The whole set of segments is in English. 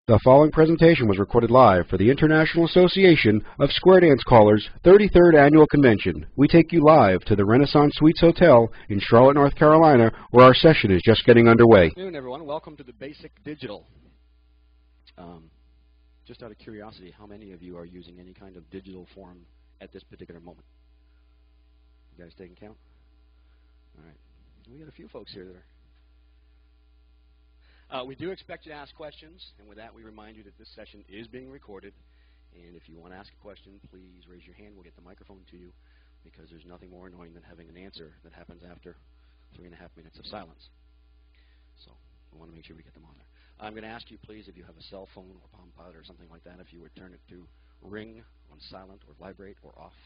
The following presentation was recorded live for the International Association of Square Dance Callers 33rd Annual Convention. We take you live to the Renaissance Suites Hotel in Charlotte, North Carolina, where our session is just getting underway. Good afternoon, everyone. Welcome to the Basic Digital. Just out of curiosity, how many of you are using any kind of digital form at this particular moment? You guys taking count? All right. We got a few folks here that are. We do expect you to ask questions, and with that, we remind you that this session is being recorded. And if you want to ask a question, please raise your hand. We'll get the microphone to you, because there's nothing more annoying than having an answer that happens after 3.5 minutes of silence. So we want to make sure we get them on there. I'm going to ask you, please, if you have a cell phone or Palm Pilot or something like that, if you would turn it to ring on silent or vibrate or off,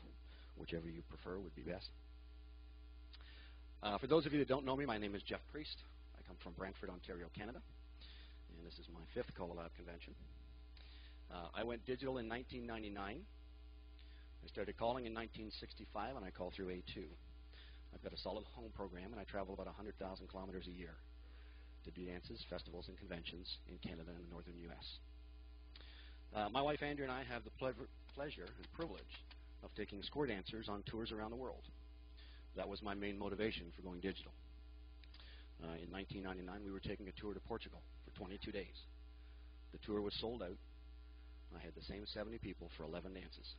whichever you prefer would be best. For those of you that don't know me, my name is Jeff Priest. I come from Brantford, Ontario, Canada, and this is my 5th CALLERLAB convention. I went digital in 1999. I started calling in 1965, and I call through A2. I've got a solid home program, and I travel about 100,000 kilometers a year to do dances, festivals, and conventions in Canada and the northern U.S. My wife Andrea and I have the pleasure and privilege of taking square dancers on tours around the world. That was my main motivation for going digital. In 1999, we were taking a tour to Portugal for 22 days. The tour was sold out. I had the same 70 people for 11 dances.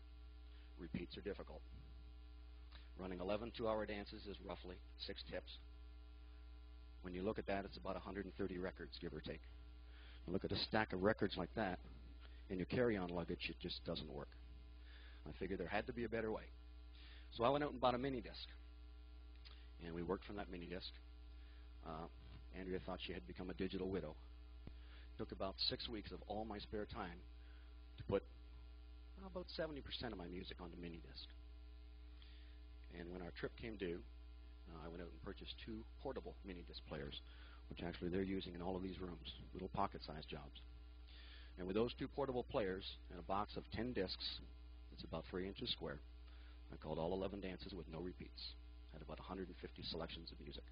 Repeats are difficult. Running 11 two-hour dances is roughly 6 tips. When you look at that, it's about 130 records, give or take. And look at a stack of records like that, and your carry-on luggage, it just doesn't work. I figured there had to be a better way. So I went out and bought a mini disc. And we worked from that mini disc. Andrea thought she had become a digital widow. It took about 6 weeks of all my spare time to put about 70% of my music onto mini disc. And when our trip came due, I went out and purchased 2 portable mini disc players, which actually they're using in all of these rooms, little pocket-sized jobs. And with those 2 portable players and a box of 10 discs, it's about 3 inches square, I called all 11 dances with no repeats. Had about 150 selections of music.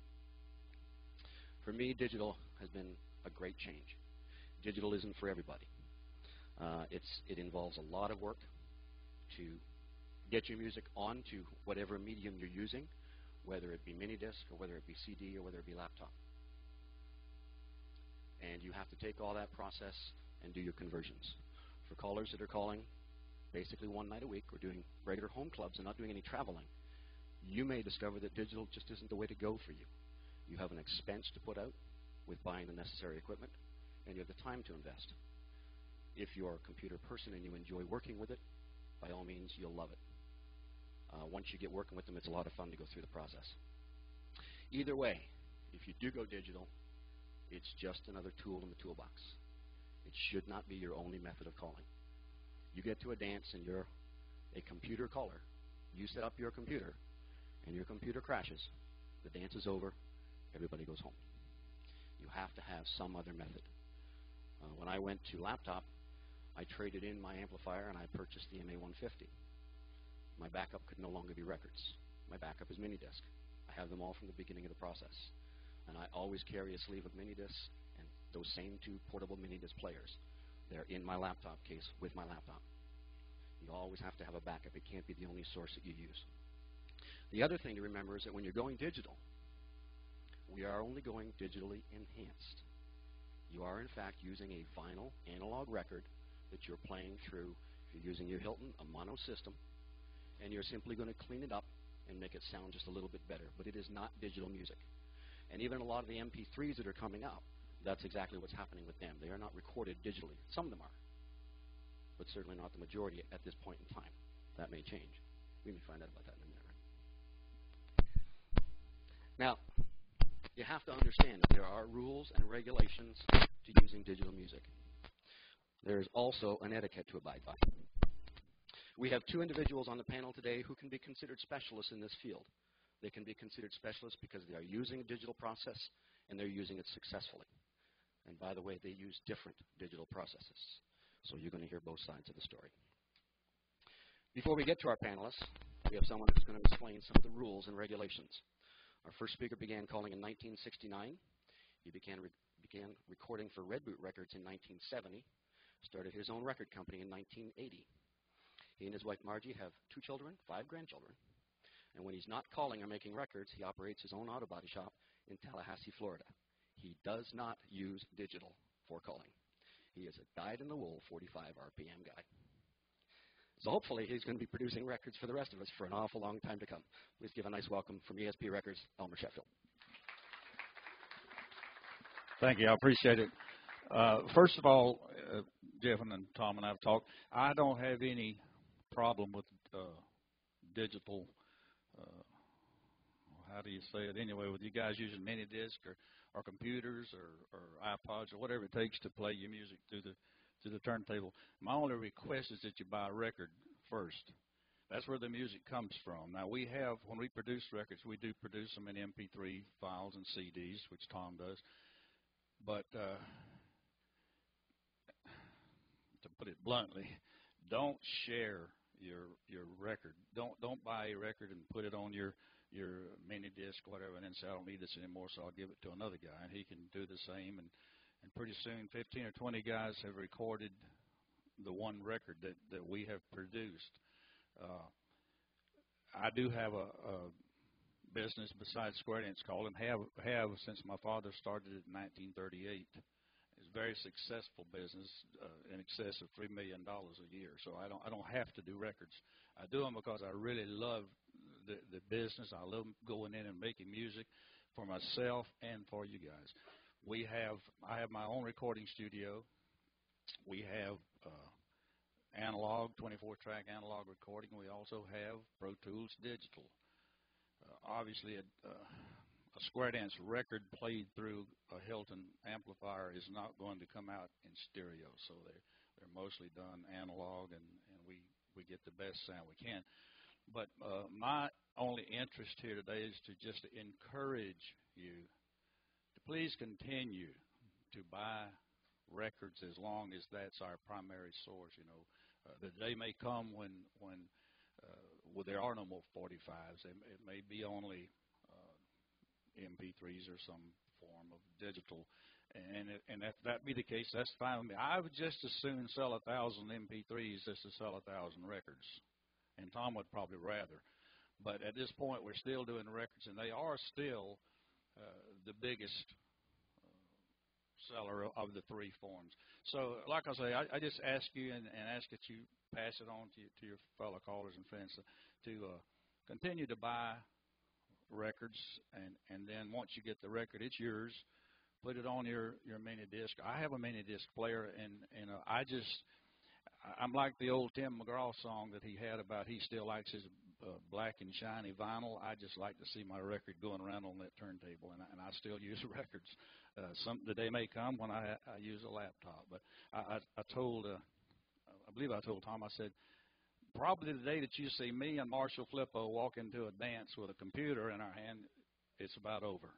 For me, digital has been a great change. Digital isn't for everybody. It involves a lot of work to get your music onto whatever medium you're using, whether it be mini disc or whether it be CD or whether it be laptop. And you have to take all that process and do your conversions. For callers that are calling basically 1 night a week or doing regular home clubs and not doing any traveling, you may discover that digital just isn't the way to go for you. You have an expense to put out with buying the necessary equipment, and you have the time to invest. If you're a computer person and you enjoy working with it, by all means, you'll love it. Once you get working with them, it's a lot of fun to go through the process. Either way, if you do go digital, it's just another tool in the toolbox. It should not be your only method of calling. You get to a dance and you're a computer caller. You set up your computer, and your computer crashes. The dance is over. Everybody goes home. You have to have some other method. When I went to laptop, I traded in my amplifier and I purchased the MA150. My backup could no longer be records. My backup is mini disc. I have them all from the beginning of the process. And I always carry a sleeve of mini discs and those same 2 portable mini disc players. They're in my laptop case with my laptop. You always have to have a backup. It can't be the only source that you use. The other thing to remember is that when you're going digital, we are only going digitally enhanced. You are, in fact, using a vinyl analog record that you're playing through. If you're using your Hilton, a mono system, and you're simply going to clean it up and make it sound just a little bit better. But it is not digital music. And even a lot of the MP3s that are coming out, that's exactly what's happening with them. They are not recorded digitally. Some of them are, but certainly not the majority at this point in time. That may change. We may find out about that in a minute. Now, you have to understand that there are rules and regulations to using digital music. There is also an etiquette to abide by. We have 2 individuals on the panel today who can be considered specialists in this field. They can be considered specialists because they are using a digital process and they're using it successfully. And by the way, they use different digital processes. So you're going to hear both sides of the story. Before we get to our panelists, we have someone who's going to explain some of the rules and regulations. Our first speaker began calling in 1969. He began recording for Red Boot Records in 1970. started his own record company in 1980. He and his wife Margie have 2 children, 5 grandchildren. And when he's not calling or making records, he operates his own auto body shop in Tallahassee, Florida. He does not use digital for calling. He is a dyed-in-the-wool 45 RPM guy. So hopefully he's going to be producing records for the rest of us for an awful long time to come. Please give a nice welcome from ESP Records, Elmer Sheffield. Thank you. I appreciate it. First of all, Jeff and Tom and I have talked. I don't have any problem with digital, how do you say it anyway, with you guys using mini disc or computers or iPods or whatever it takes to play your music through the turntable. My only request is that you buy a record first. That's where the music comes from. Now we have, when we produce records, we do produce them in MP3 files and CDs, which Tom does. But to put it bluntly, don't share your record. Don't buy a record and put it on your mini disc, whatever, and then say, I don't need this anymore, so I'll give it to another guy, and he can do the same. And pretty soon, 15 or 20 guys have recorded the one record that we have produced. I do have a business besides Square Dance Call, and have since my father started it in 1938. It's a very successful business, in excess of $3 million a year. So I don't have to do records. I do them because I really love the business. I love going in and making music for myself and for you guys. I have my own recording studio. We have analog, 24-track analog recording. We also have Pro Tools digital. Obviously, a Square Dance record played through a Hilton amplifier is not going to come out in stereo, so they're mostly done analog, and we get the best sound we can. But my only interest here today is to just encourage you to please continue to buy records as long as that's our primary source. You know, the day may come when there are no more 45s. It may be only MP3s or some form of digital, and if that be the case, that's fine with me. I would just as soon sell 1,000 MP3s as to sell 1,000 records, and Tom would probably rather. But at this point, we're still doing records, and they are still the biggest seller of the 3 forms. So, like I say, I just ask you and ask that you pass it on to your fellow callers and friends to continue to buy records, and then once you get the record, it's yours. Put it on your mini disc. I have a mini disc player, and I'm like the old Tim McGraw song that he had about he still likes his black and shiny vinyl. I just like to see my record going around on that turntable, and I still use records. The day may come when I use a laptop, but I believe I told Tom, I said, probably the day that you see me and Marshall Flippo walk into a dance with a computer in our hand, it's about over.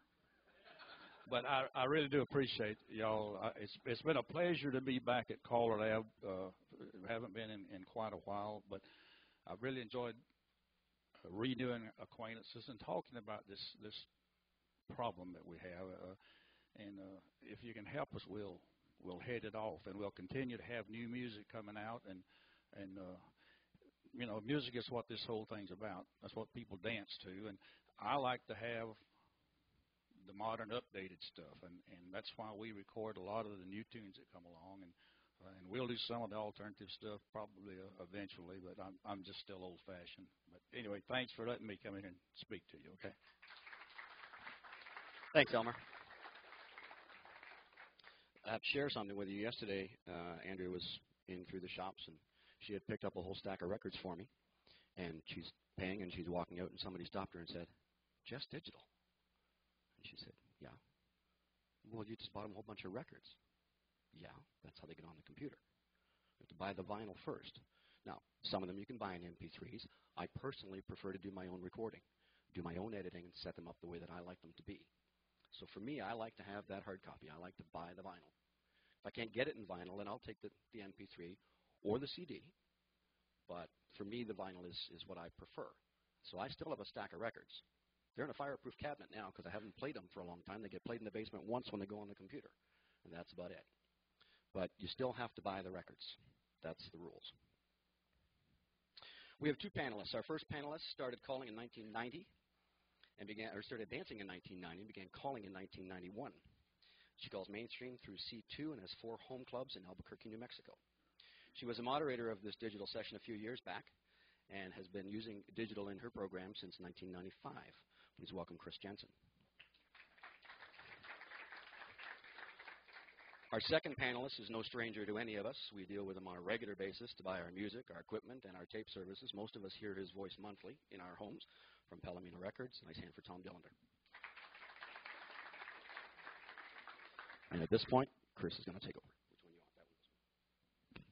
But I really do appreciate y'all. It's been a pleasure to be back at CALLERLAB. Haven't been in quite a while, but I've really enjoyed renewing acquaintances and talking about this problem that we have. And if you can help us, we'll head it off, and we'll continue to have new music coming out. And you know, music is what this whole thing's about. That's what people dance to, and I like to have the modern updated stuff, and that's why we record a lot of the new tunes that come along, and we'll do some of the alternative stuff probably eventually, but I'm just still old-fashioned. But anyway, thanks for letting me come in and speak to you, okay? Thanks, Elmer. I have to share something with you. Yesterday, Andrea was in through the shops, and she had picked up a whole stack of records for me, and she's paying, and she's walking out, and somebody stopped her and said, "Just digital?" And she said, "Yeah." "Well, you just bought them a whole bunch of records." "Yeah, that's how they get on the computer. You have to buy the vinyl first." Now, some of them you can buy in MP3s. I personally prefer to do my own recording, do my own editing, and set them up the way that I like them to be. So for me, I like to have that hard copy. I like to buy the vinyl. If I can't get it in vinyl, then I'll take the MP3 or the CD. But for me, the vinyl is what I prefer. So I still have a stack of records. They're in a fireproof cabinet now because I haven't played them for a long time. They get played in the basement once when they go on the computer, and that's about it. but you still have to buy the records. That's the rules. We have two panelists. Our first panelist started calling in 1990 and started dancing in 1990 and began calling in 1991. She calls mainstream through C2 and has 4 home clubs in Albuquerque, New Mexico. She was a moderator of this digital session a few years back and has been using digital in her program since 1995. Please welcome Chris Jensen. Our second panelist is no stranger to any of us. We deal with him on a regular basis to buy our music, our equipment, and our tape services. Most of us hear his voice monthly in our homes from Palomino Records. Nice hand for Tom Dillender. And at this point, Chris is going to take over. Which one do you want? That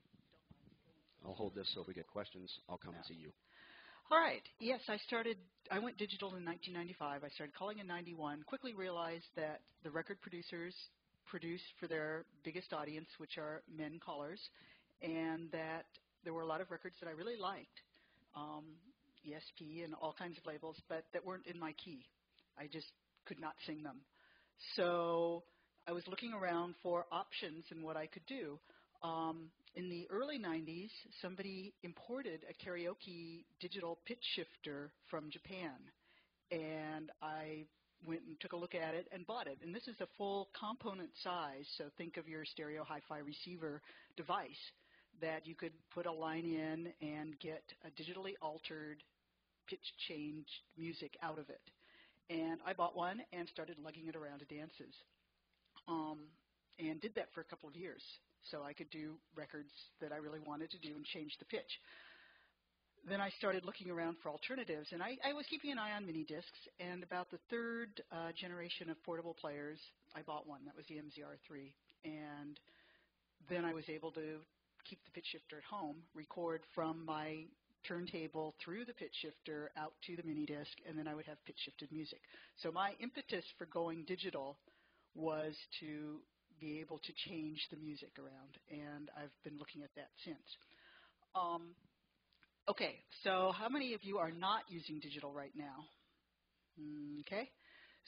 one? I'll hold this so if we get questions, I'll come and see you. All right. Yes, I went digital in 1995. I started calling in 91. Quickly realized that the record producers produce for their biggest audience, which are men callers, and that there were a lot of records that I really liked, ESP and all kinds of labels, but that weren't in my key. I just could not sing them. So I was looking around for options and what I could do. In the early 90s, somebody imported a karaoke digital pitch shifter from Japan, and I went and took a look at it and bought it. And this is a full component size, so think of your stereo hi-fi receiver device that you could put a line in and get a digitally altered pitch change music out of it. And I bought one and started lugging it around to dances and did that for a couple of years. So I could do records that I really wanted to do and change the pitch. Then I started looking around for alternatives, and I was keeping an eye on mini discs, and about the third generation of portable players, I bought one. That was the MZR3. And then I was able to keep the pitch shifter at home, record from my turntable through the pitch shifter out to the mini disc, and then I would have pitch shifted music. So my impetus for going digital was to be able to change the music around, and I've been looking at that since. Okay, so how many of you are not using digital right now? Okay,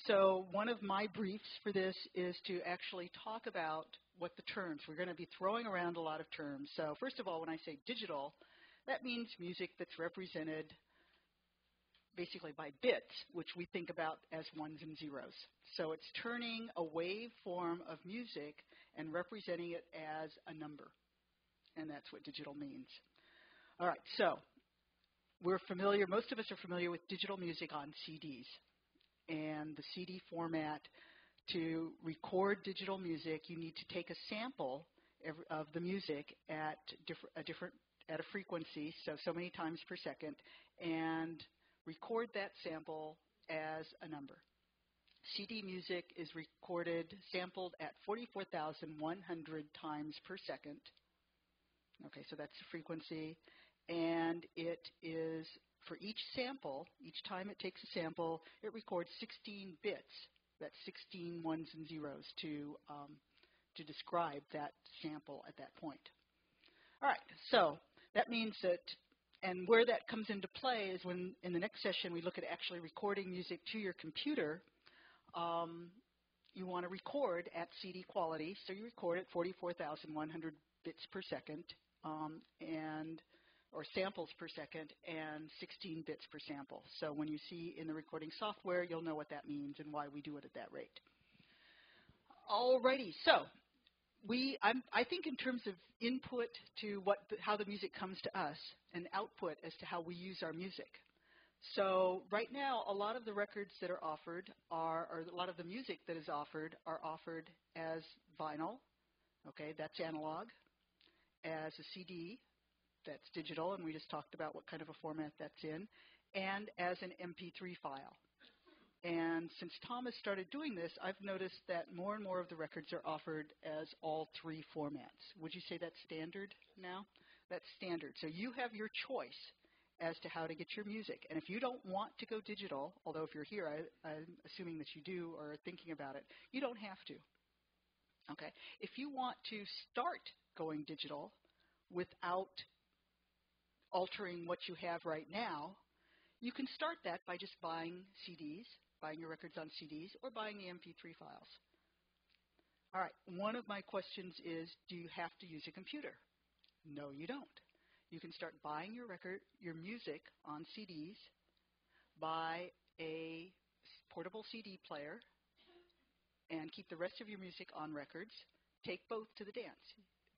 so one of my briefs for this is to actually talk about what the terms. We're going to be throwing around a lot of terms. So first of all, when I say digital, that means music that's represented basically by bits, which we think about as ones and zeros. So it's turning a wave form of music and representing it as a number, and that's what digital means. All right, so we're familiar, most of us are familiar with digital music on CDs. And the CD format, to record digital music, you need to take a sample of the music at a frequency, so many times per second, and record that sample as a number. CD music is recorded, sampled at 44,100 times per second. Okay, so that's the frequency. And it is, for each sample, each time it takes a sample, it records 16 bits. That's 16 ones and zeros to describe that sample at that point. All right, so that means that, and where that comes into play is when, in the next session, we look at actually recording music to your computer. You want to record at CD quality, so you record at 44,100 bits per second, or samples per second, and 16 bits per sample. So when you see in the recording software, you'll know what that means and why we do it at that rate. Alrighty, so I think in terms of input to how the music comes to us, and output as to how we use our music. So right now, a lot of the records that are offered or a lot of the music that is offered are offered as vinyl. Okay, that's analog. As a CD, that's digital, and we just talked about what kind of a format that's in, and as an MP3 file. And since Thomas started doing this, I've noticed that more and more of the records are offered as all three formats. Would you say that's standard now? That's standard. So you have your choice as to how to get your music. And if you don't want to go digital, although if you're here, I'm assuming that you do or are thinking about it, you don't have to. Okay. If you want to start going digital without altering what you have right now, you can start that by just buying CDs, buying your records on CDs, or buying the MP3 files. All right, one of my questions is, do you have to use a computer? No, you don't. You can start buying your music on CDs, buy a portable CD player, and keep the rest of your music on records. Take both to the dance.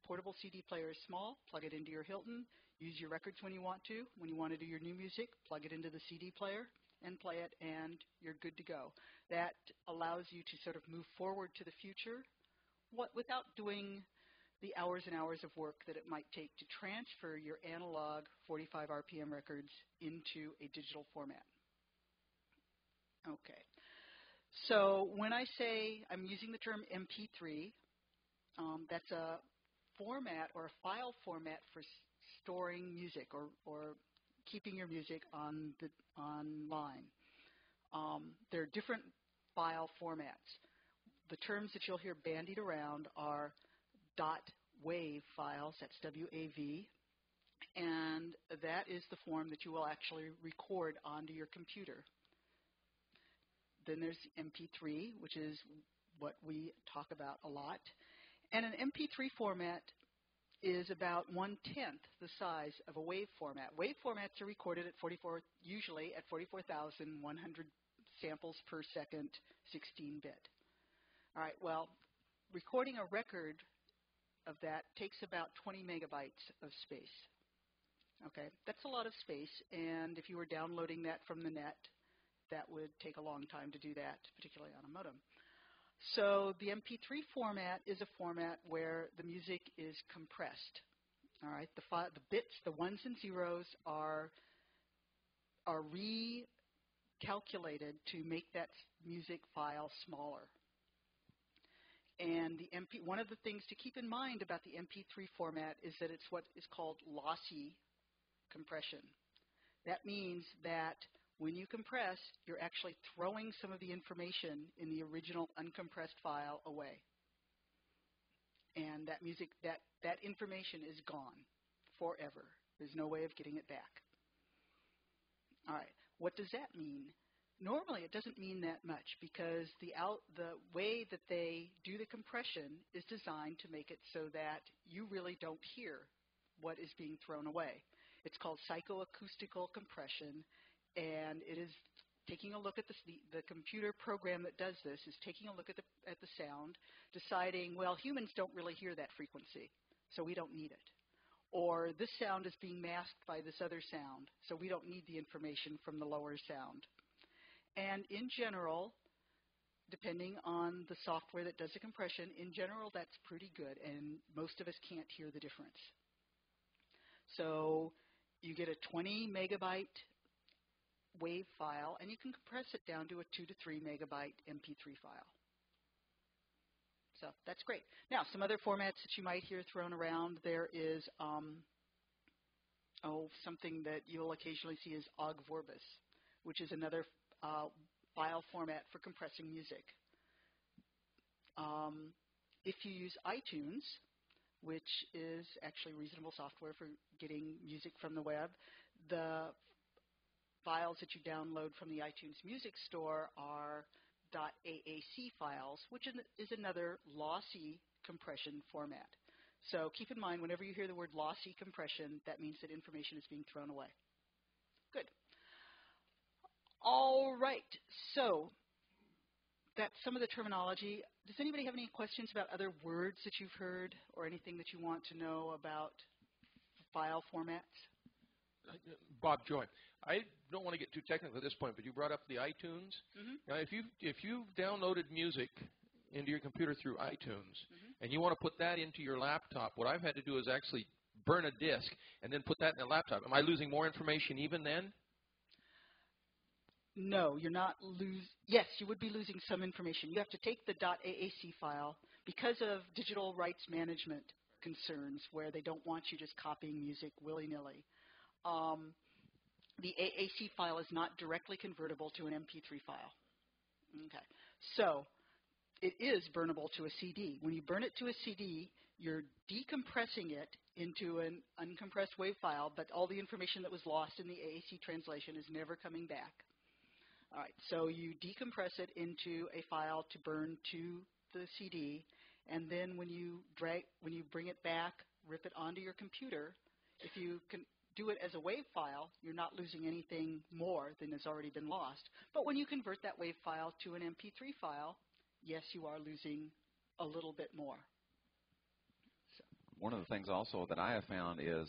Portable CD player is small, plug it into your Hilton, use your records when you want to. When you want to do your new music, plug it into the CD player and play it, and you're good to go. That allows you to sort of move forward to the future without doing the hours and hours of work that it might take to transfer your analog 45 RPM records into a digital format. Okay. So when I say I'm using the term MP3, that's a format or a file format for storing music or keeping your music online. There are different file formats. The terms that you'll hear bandied around are .wav files, that's W-A-V, and that is the form that you will actually record onto your computer. Then there's MP3, which is what we talk about a lot. And an MP3 format is about 1/10 the size of a WAV format. WAV formats are recorded at usually at 44,100 samples per second, 16-bit. All right, well, recording a record of that takes about 20 megabytes of space. Okay, that's a lot of space, and if you were downloading that from the net, that would take a long time to do that, particularly on a modem. So the MP3 format is a format where the music is compressed. All right, the bits, the ones and zeros are recalculated to make that music file smaller. And one of the things to keep in mind about the MP3 format is that it's what is called lossy compression. That means that when you compress, you're actually throwing some of the information in the original uncompressed file away. And that information is gone forever. There's no way of getting it back. All right, what does that mean? Normally, it doesn't mean that much because the way that they do the compression is designed to make it so that you really don't hear what is being thrown away. It's called psychoacoustical compression, and it is taking a look at the computer program that does this is taking a look at the sound, deciding, well, humans don't really hear that frequency, so we don't need it. Or this sound is being masked by this other sound, so we don't need the information from the lower sound. And in general, depending on the software that does the compression, in general, that's pretty good, and most of us can't hear the difference. So you get a 20 megabyte WAV file, and you can compress it down to a 2 to 3 megabyte MP3 file. So that's great. Now, some other formats that you might hear thrown around, there is something that you'll occasionally see is OGG Vorbis, which is another file format for compressing music. If you use iTunes, which is actually reasonable software for getting music from the web, the files that you download from the iTunes Music Store are .AAC files, which is another lossy compression format. So keep in mind, whenever you hear the word lossy compression, that means that information is being thrown away. Good. All right, so that's some of the terminology. Does anybody have any questions about other words that you've heard or anything that you want to know about file formats? Bob Joy, I don't want to get too technical at this point, but you brought up the iTunes. Mm-hmm. Now, if you've downloaded music into your computer through iTunes, mm-hmm. and you want to put that into your laptop, what I've had to do is actually burn a disk and then put that in the laptop. Am I losing more information even then? No, you're not yes, you would be losing some information. You have to take the .AAC file because of digital rights management concerns where they don't want you just copying music willy-nilly. The AAC file is not directly convertible to an MP3 file. Okay, so it is burnable to a CD. When you burn it to a CD, you're decompressing it into an uncompressed WAV file, but all the information that was lost in the AAC translation is never coming back. All right, so you decompress it into a file to burn to the CD, And then when you bring it back, rip it onto your computer, if you can do it as a WAV file, you're not losing anything more than has already been lost. But when you convert that WAV file to an MP3 file, yes, you are losing a little bit more. So. One of the things also that I have found is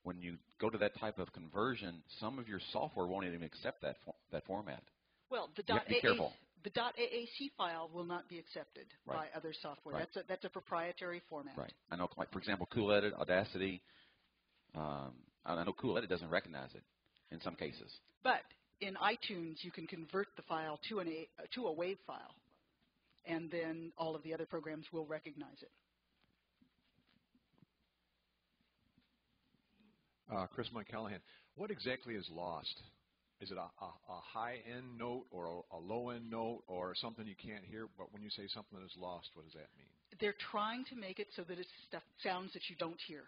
when you go to that type of conversion, some of your software won't even accept that format. Well, the .AAC file will not be accepted by other software. Right. That's a proprietary format. Right. I know, like, for example, CoolEdit, Audacity. I know CoolEdit doesn't recognize it in some cases. But in iTunes, you can convert the file to a WAV file, and then all of the other programs will recognize it. Chris Mike Callahan, what exactly is lost? Is it a high-end note or a low-end note or something you can't hear? But when you say something is lost, what does that mean? They're trying to make it so that it's sounds that you don't hear.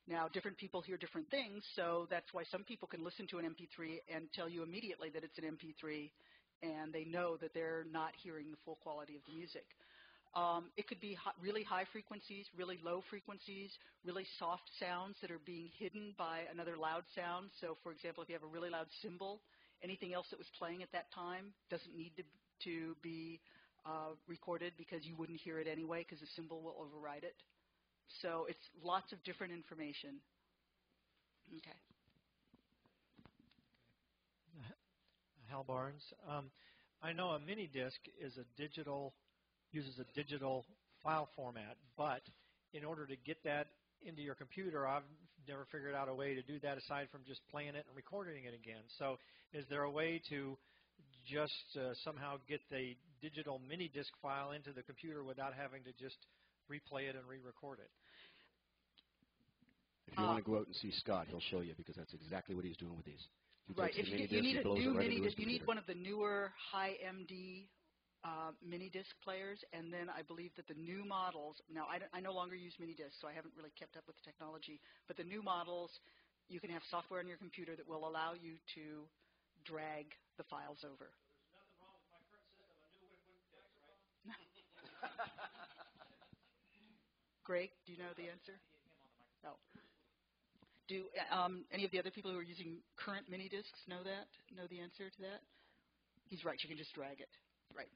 Now, different people hear different things, so that's why some people can listen to an MP3 and tell you immediately that it's an MP3, and they know that they're not hearing the full quality of the music. It could be really high frequencies, really low frequencies, really soft sounds that are being hidden by another loud sound. So, for example, if you have a really loud cymbal, anything else that was playing at that time doesn't need to be recorded because you wouldn't hear it anyway because the cymbal will override it. So it's lots of different information. Okay. Hal Barnes. I know a mini disc is uses a digital file format, but in order to get that into your computer, I've never figured out a way to do that aside from just playing it and recording it again. So is there a way to just somehow get the digital mini disc file into the computer without having to just replay it and re-record it? If you want to go out and see Scott, he'll show you because that's exactly what he's doing with these. Right. If you need a new mini disc, you need one of the newer high MD mini disc players, and then I believe that the new models, now I no longer use mini discs, so I haven't really kept up with the technology, but the new models, you can have software on your computer that will allow you to drag the files over. There's nothing wrong with my current system. A new one wouldn't fix, right? Greg, do you know the answer? No. Do any of the other people who are using current mini discs know the answer to that? He's right. You can just drag it. Right.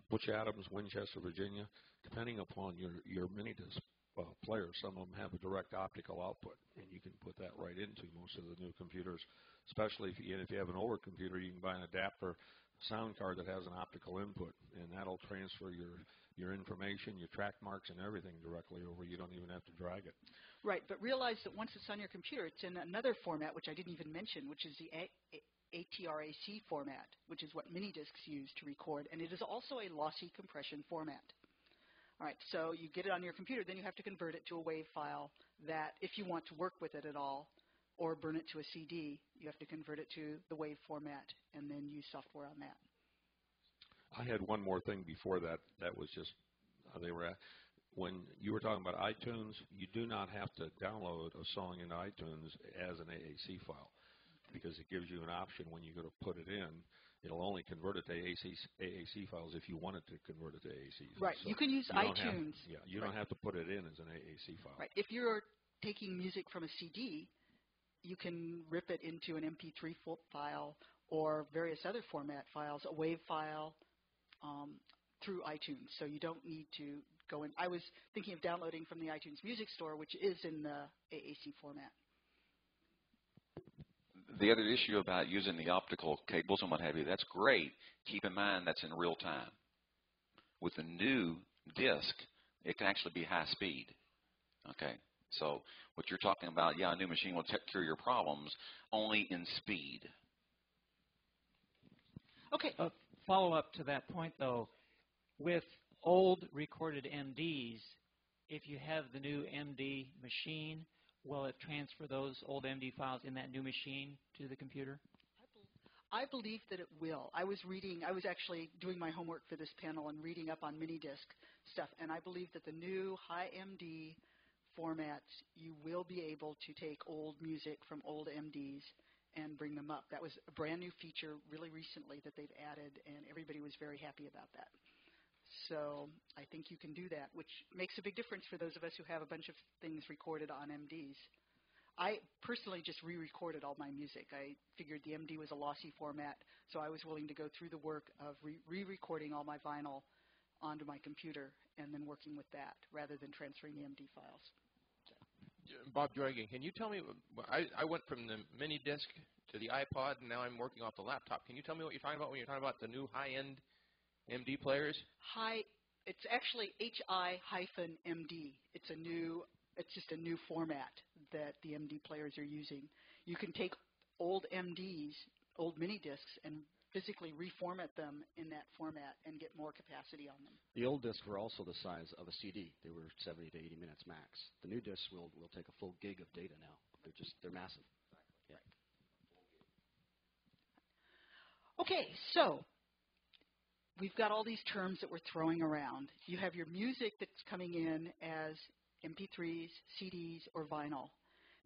Butch Adams, Winchester, Virginia. Depending upon your mini disc player, some of them have a direct optical output, and you can put that right into most of the new computers. Especially if you have an older computer, you can buy an adapter sound card that has an optical input, and that'll transfer your information, your track marks, and everything directly over. You don't even have to drag it. Right, but realize that once it's on your computer, it's in another format, which I didn't even mention, which is the ATRAC format, which is what mini discs use to record, and it is also a lossy compression format. All right, so you get it on your computer, then you have to convert it to a WAV file that, if you want to work with it at all, or burn it to a CD, you have to convert it to the WAV format and then use software on that. I had one more thing before that. That was just when you were talking about iTunes, you do not have to download a song into iTunes as an AAC file because it gives you an option when you go to put it in. It'll only convert it to AAC files if you want it to convert it to AAC. Right. So you can use iTunes. You don't have to put it in as an AAC file. Right. If you're taking music from a CD, you can rip it into an MP3 file or various other format files, a WAV file, through iTunes. So you don't need to go in. I was thinking of downloading from the iTunes Music Store, which is in the AAC format. The other issue about using the optical cables and what have you, that's great. Keep in mind that's in real time. With the new disc, it can actually be high speed. Okay, so what you're talking about, yeah, a new machine will take care of your problems only in speed. Okay. Follow up to that point, though, with old recorded MDs, if you have the new MD machine, will it transfer those old MD files in that new machine to the computer? I believe that it will. I was actually doing my homework for this panel and reading up on mini disc stuff, and I believe that the new high MD formats, you will be able to take old music from old MDs and bring them up. That was a brand new feature really recently that they've added, and everybody was very happy about that. So I think you can do that, which makes a big difference for those of us who have a bunch of things recorded on MDs. I personally just re-recorded all my music. I figured the MD was a lossy format, so I was willing to go through the work of re-recording all my vinyl onto my computer and then working with that rather than transferring the MD files. Bob Joygan, can you tell me, I went from the mini disc to the iPod, and now I'm working off the laptop. Can you tell me what you're talking about when you're talking about the new high-end MD players? It's actually HI-MD. It's just a new format that the MD players are using. You can take old MDs, old mini discs, and physically reformat them in that format and get more capacity on them. The old discs were also the size of a CD. They were 70 to 80 minutes max. The new discs will take a full gig of data now. They're massive. Yeah. Okay, so we've got all these terms that we're throwing around. You have your music that's coming in as MP3s, CDs, or vinyl.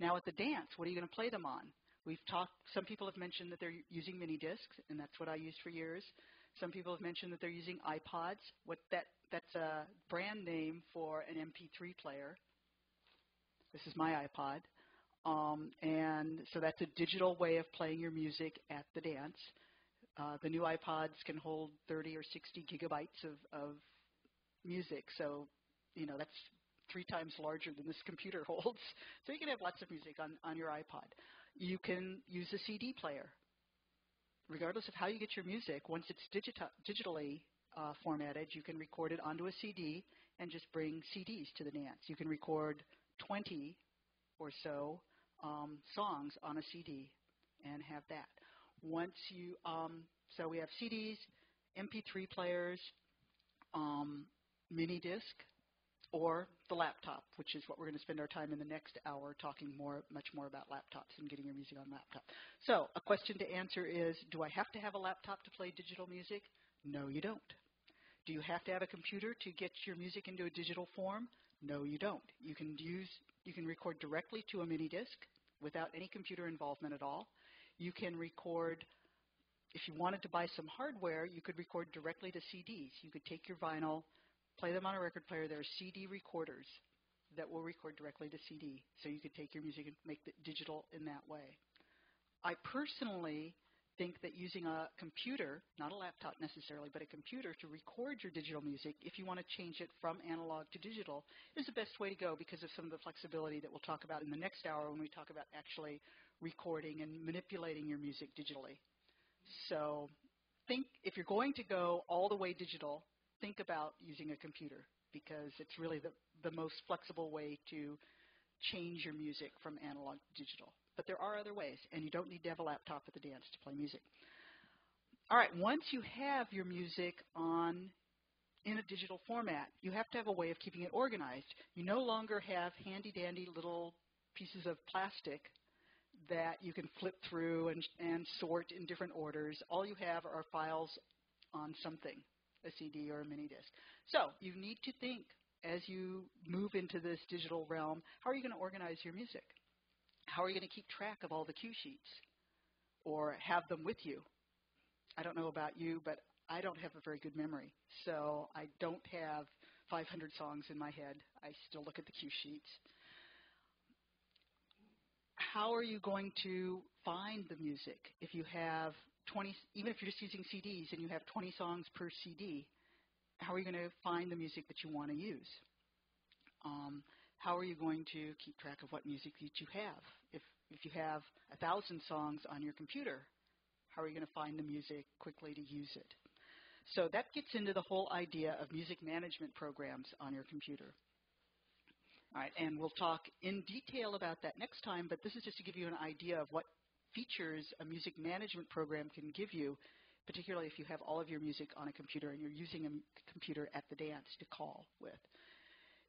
Now at the dance, what are you going to play them on? Some people have mentioned that they're using mini discs, and that's what I used for years. Some people have mentioned that they're using iPods. That's a brand name for an MP3 player. This is my iPod. And so that's a digital way of playing your music at the dance. The new iPods can hold 30 or 60 gigabytes of music. So, that's 3 times larger than this computer holds. So you can have lots of music on your iPod. You can use a CD player. Regardless of how you get your music, once it's digitally formatted, you can record it onto a CD and just bring CDs to the dance. You can record 20 or so songs on a CD and have that. So we have CDs, MP3 players, mini disc, or the laptop, which is what we're going to spend our time in the next hour talking much more about laptops and getting your music on laptop. So a question to answer is, do I have to have a laptop to play digital music? No, you don't. Do you have to have a computer to get your music into a digital form? No, you don't. You can record directly to a mini disc without any computer involvement at all. You can record, if you wanted to buy some hardware, you could record directly to CDs. You could take your vinyl, play them on a record player. There are CD recorders that will record directly to CD. So you could take your music and make it digital in that way. I personally think that using a computer, not a laptop necessarily, but a computer to record your digital music, if you want to change it from analog to digital, is the best way to go because of some of the flexibility that we'll talk about in the next hour when we talk about actually recording and manipulating your music digitally. So if you're going to go all the way digital, think about using a computer because it's really the most flexible way to change your music from analog to digital. But there are other ways, and you don't need to have a laptop at the dance to play music. All right, once you have your music in a digital format, you have to have a way of keeping it organized. You no longer have handy-dandy little pieces of plastic that you can flip through and sort in different orders. All you have are files on something, a CD or a mini disc. So you need to think as you move into this digital realm, how are you going to organize your music? How are you going to keep track of all the cue sheets or have them with you? I don't know about you, but I don't have a very good memory. So I don't have 500 songs in my head. I still look at the cue sheets. How are you going to find the music if you have 20, even if you're just using CDs and you have 20 songs per CD, how are you going to find the music that you want to use? How are you going to keep track of what music that you have? If you have 1,000 songs on your computer, how are you going to find the music quickly to use it? So that gets into the whole idea of music management programs on your computer. All right, and we'll talk in detail about that next time, but this is just to give you an idea of what features a music management program can give you, particularly if you have all of your music on a computer and you're using a computer at the dance to call with.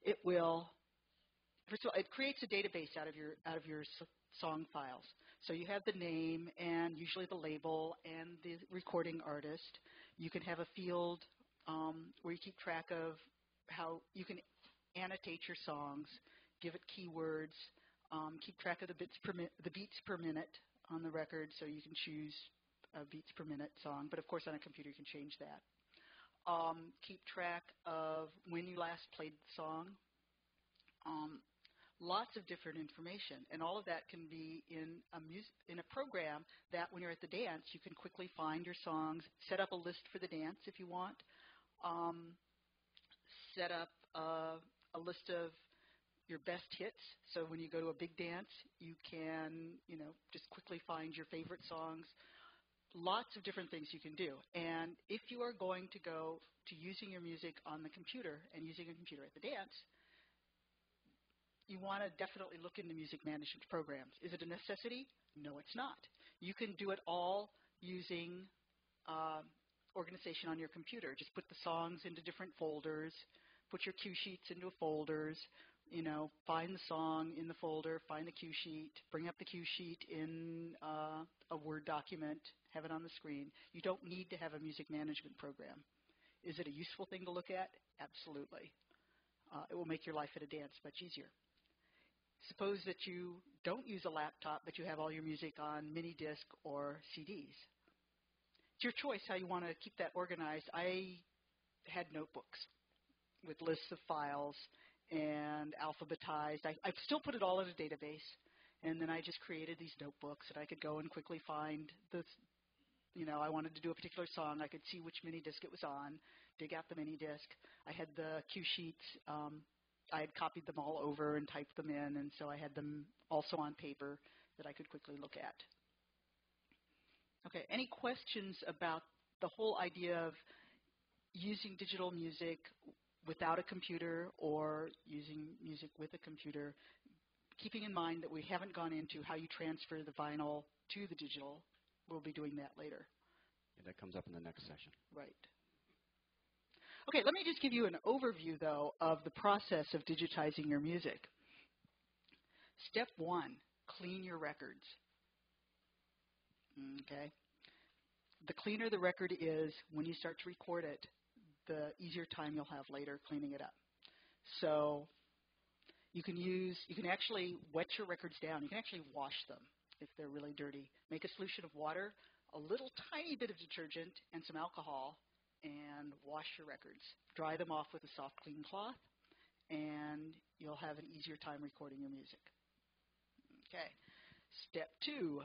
It will, first of all, it creates a database out of your song files. So you have the name and usually the label and the recording artist. You can have a field where you keep track of how you can annotate your songs, give it keywords, keep track of the beats per minute on the record, so you can choose a beats per minute song. But of course, on a computer, you can change that. keep track of when you last played the song. Lots of different information, and all of that can be in a program that when you're at the dance, you can quickly find your songs, set up a list for the dance if you want, set up a list of your best hits. So when you go to a big dance, you can, just quickly find your favorite songs. Lots of different things you can do. And if you are going to go to using your music on the computer and using a computer at the dance, you want to definitely look into music management programs. Is it a necessity? No, it's not. You can do it all using organization on your computer. Just put the songs into different folders, put your cue sheets into folders, find the song in the folder, find the cue sheet, bring up the cue sheet in a Word document, have it on the screen. You don't need to have a music management program. Is it a useful thing to look at? Absolutely. It will make your life at a dance much easier. Suppose that you don't use a laptop, but you have all your music on mini disc or CDs. It's your choice how you want to keep that organized. I had notebooks with lists of files and alphabetized. I still put it all in a database, and then I just created these notebooks that I could go and quickly find the, I wanted to do a particular song. I could see which mini disc it was on, dig out the mini disc. I had the cue sheets. I had copied them all over and typed them in, and so I had them also on paper that I could quickly look at. Okay, any questions about the whole idea of using digital music without a computer or using music with a computer, keeping in mind that we haven't gone into how you transfer the vinyl to the digital? We'll be doing that later. Yeah, that comes up in the next session. Right. Okay, let me just give you an overview, though, of the process of digitizing your music. Step 1, clean your records. Okay. The cleaner the record is when you start to record it, the easier time you'll have later cleaning it up. So you can actually wet your records down. You can actually wash them if they're really dirty. Make a solution of water, a little tiny bit of detergent, and some alcohol, and wash your records. Dry them off with a soft, clean cloth, and you'll have an easier time recording your music. Okay. Step 2,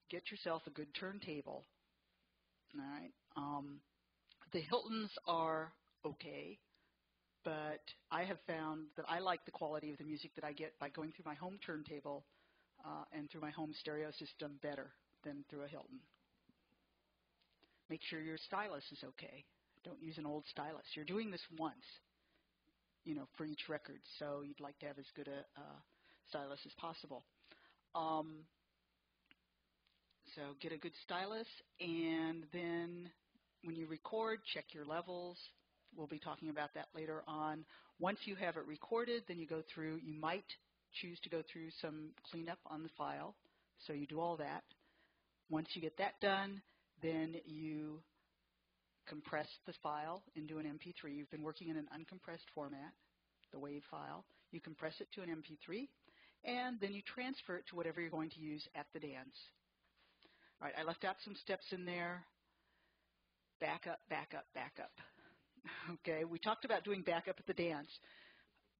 get yourself a good turntable. All right. The Hiltons are okay, but I have found that I like the quality of the music that I get by going through my home turntable and through my home stereo system better than through a Hilton. Make sure your stylus is okay. Don't use an old stylus. You're doing this once, for each record, so you'd like to have as good a stylus as possible. So get a good stylus, and then when you record, check your levels. We'll be talking about that later on. Once you have it recorded, then you go through. You might choose to go through some cleanup on the file, so you do all that. Once you get that done, then you compress the file into an MP3. You've been working in an uncompressed format, the WAV file. You compress it to an MP3, and then you transfer it to whatever you're going to use at the dance. All right, I left out some steps in there. Back up, back up, back up. Okay, we talked about doing backup at the dance.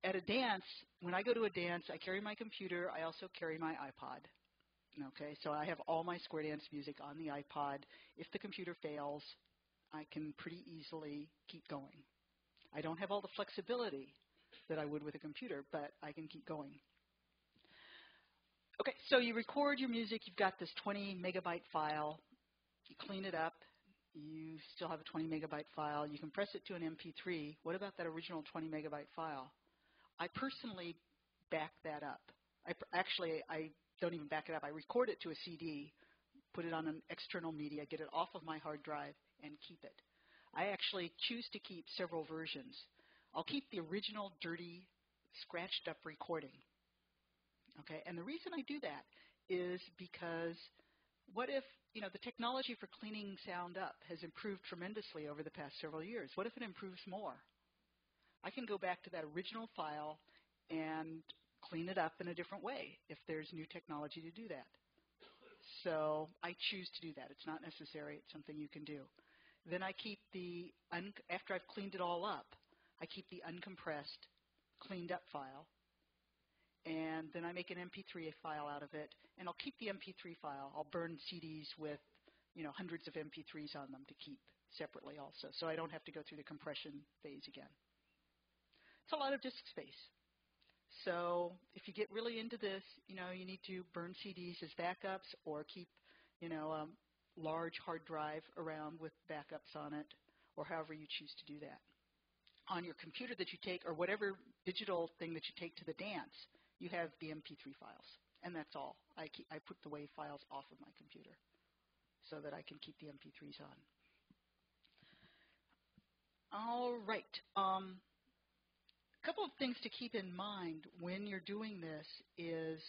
At a dance, when I go to a dance, I carry my computer. I also carry my iPod. Okay, so I have all my Square Dance music on the iPod. If the computer fails, I can pretty easily keep going. I don't have all the flexibility that I would with a computer, but I can keep going. Okay, so you record your music. You've got this 20 megabyte file. You clean it up. You still have a 20 megabyte file. You compress it to an MP3. What about that original 20 megabyte file? I personally back that up. I don't even back it up. I record it to a CD, put it on an external media, get it off of my hard drive, and keep it. I actually choose to keep several versions. I'll keep the original dirty, scratched up recording. Okay, and the reason I do that is because what if, the technology for cleaning sound up has improved tremendously over the past several years. What if it improves more? I can go back to that original file and clean it up in a different way if there's new technology to do that. So I choose to do that. It's not necessary. It's something you can do. Then I keep after I've cleaned it all up, I keep the uncompressed, cleaned up file. And then I make an MP3 file out of it, and I'll keep the MP3 file. I'll burn CDs with, hundreds of MP3s on them to keep separately also, so I don't have to go through the compression phase again. It's a lot of disk space. So if you get really into this, you need to burn CDs as backups or keep, a large hard drive around with backups on it, or however you choose to do that. On your computer that you take, or whatever digital thing that you take to the dance, you have the MP3 files, and that's all. I put the WAV files off of my computer so that I can keep the MP3s on. All right. A couple of things to keep in mind when you're doing this is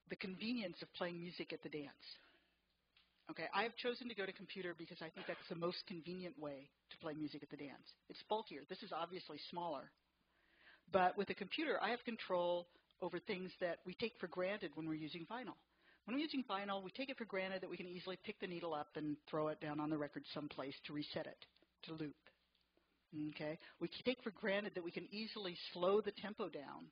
the convenience of playing music at the dance. Okay, I have chosen to go to computer because I think that's the most convenient way to play music at the dance. It's bulkier. This is obviously smaller. But with a computer, I have control over things that we take for granted when we're using vinyl. When we're using vinyl, we take it for granted that we can easily pick the needle up and throw it down on the record someplace to reset it, to loop. Okay? We take for granted that we can easily slow the tempo down,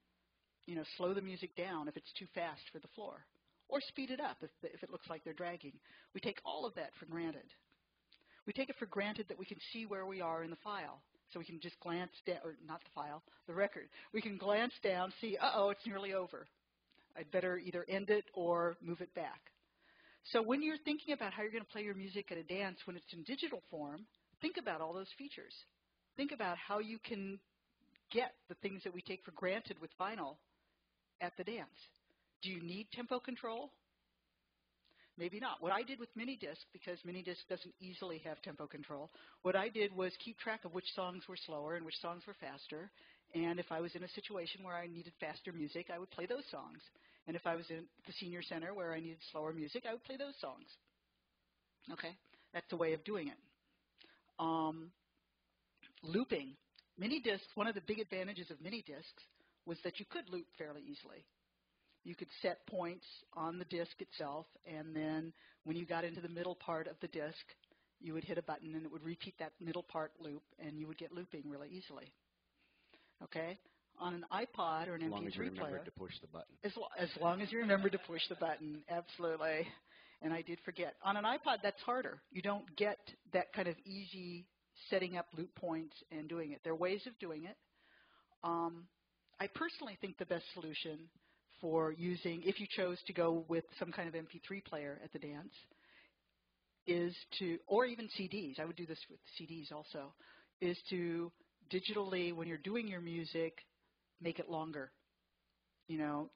slow the music down if it's too fast for the floor, or speed it up if it looks like they're dragging. We take all of that for granted. We take it for granted that we can see where we are in the file. So we can just glance down, or not the file, the record. We can glance down, see, uh-oh, it's nearly over. I'd better either end it or move it back. So when you're thinking about how you're going to play your music at a dance when it's in digital form, think about all those features. Think about how you can get the things that we take for granted with vinyl at the dance. Do you need tempo control? Maybe not. What I did with Minidisc, because Minidisc doesn't easily have tempo control, what I did was keep track of which songs were slower and which songs were faster. And if I was in a situation where I needed faster music, I would play those songs. And if I was in the senior center where I needed slower music, I would play those songs. Okay? That's a way of doing it. Looping. Minidiscs, one of the big advantages of Minidiscs was that you could loop fairly easily. You could set points on the disk itself, and then when you got into the middle part of the disk, you would hit a button and it would repeat that middle part loop, and you would get looping really easily. Okay? On an iPod or an MP3 player. As long as you remember to push the button. As long as you remember to push the button, absolutely. And I did forget. On an iPod, that's harder. You don't get that kind of easy setting up loop points and doing it. There are ways of doing it. I personally think the best solution for using, if you chose to go with some kind of MP3 player at the dance, is to, or even CDs, I would do this with CDs also, is to digitally, when you're doing your music, make it longer.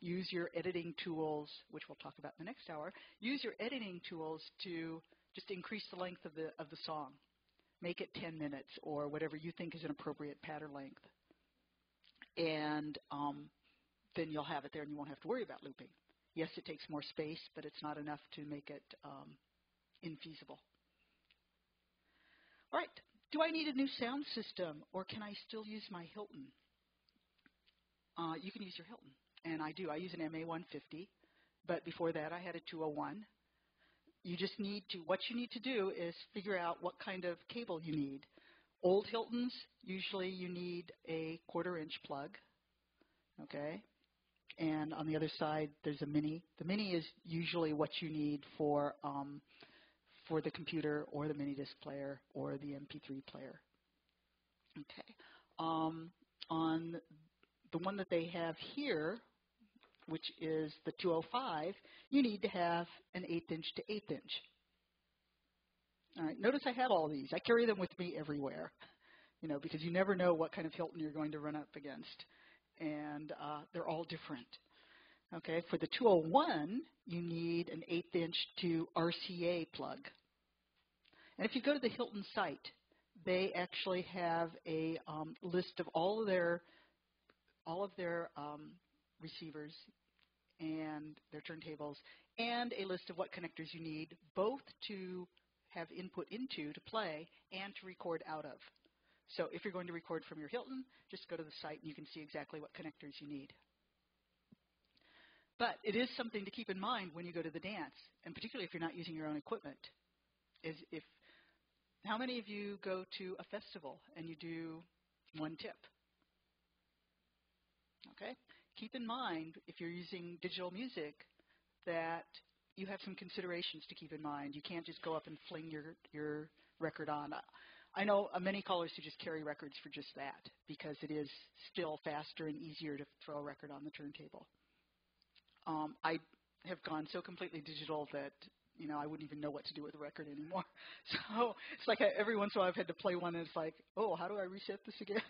Use your editing tools, which we'll talk about in the next hour. Use your editing tools to just increase the length of the song. Make it 10 minutes or whatever you think is an appropriate pattern length. And then you'll have it there and you won't have to worry about looping. Yes, it takes more space, but it's not enough to make it infeasible. All right. Do I need a new sound system, or can I still use my Hilton? You can use your Hilton, and I do. I use an MA150, but before that I had a 201. You just need to, what you need to do is figure out what kind of cable you need. Old Hiltons, usually you need a 1/4-inch plug, okay? And on the other side, there's a mini. The mini is usually what you need for the computer or the mini disc player or the MP3 player. Okay. On the one that they have here, which is the 205, you need to have an 1/8-inch to 1/8-inch. All right. Notice I have all these. I carry them with me everywhere, because you never know what kind of Hilton you're going to run up against. And they're all different. Okay, for the 201, you need an 1/8-inch to RCA plug. And if you go to the Hilton site, they actually have a list of all of their receivers and their turntables, and a list of what connectors you need, both to have input into to play and to record out of. So if you're going to record from your Hilton, just go to the site and you can see exactly what connectors you need. But it is something to keep in mind when you go to the dance, and particularly if you're not using your own equipment, is if How many of you go to a festival and you do one tip? Okay. Keep in mind, if you're using digital music, that you have some considerations to keep in mind. You can't just go up and fling your record on. I know many callers who just carry records for just that, because it is still faster and easier to throw a record on the turntable. I have gone so completely digital that I wouldn't even know what to do with the record anymore. So it's like every once in a while I've had to play one, and it's like, oh, how do I reset this again?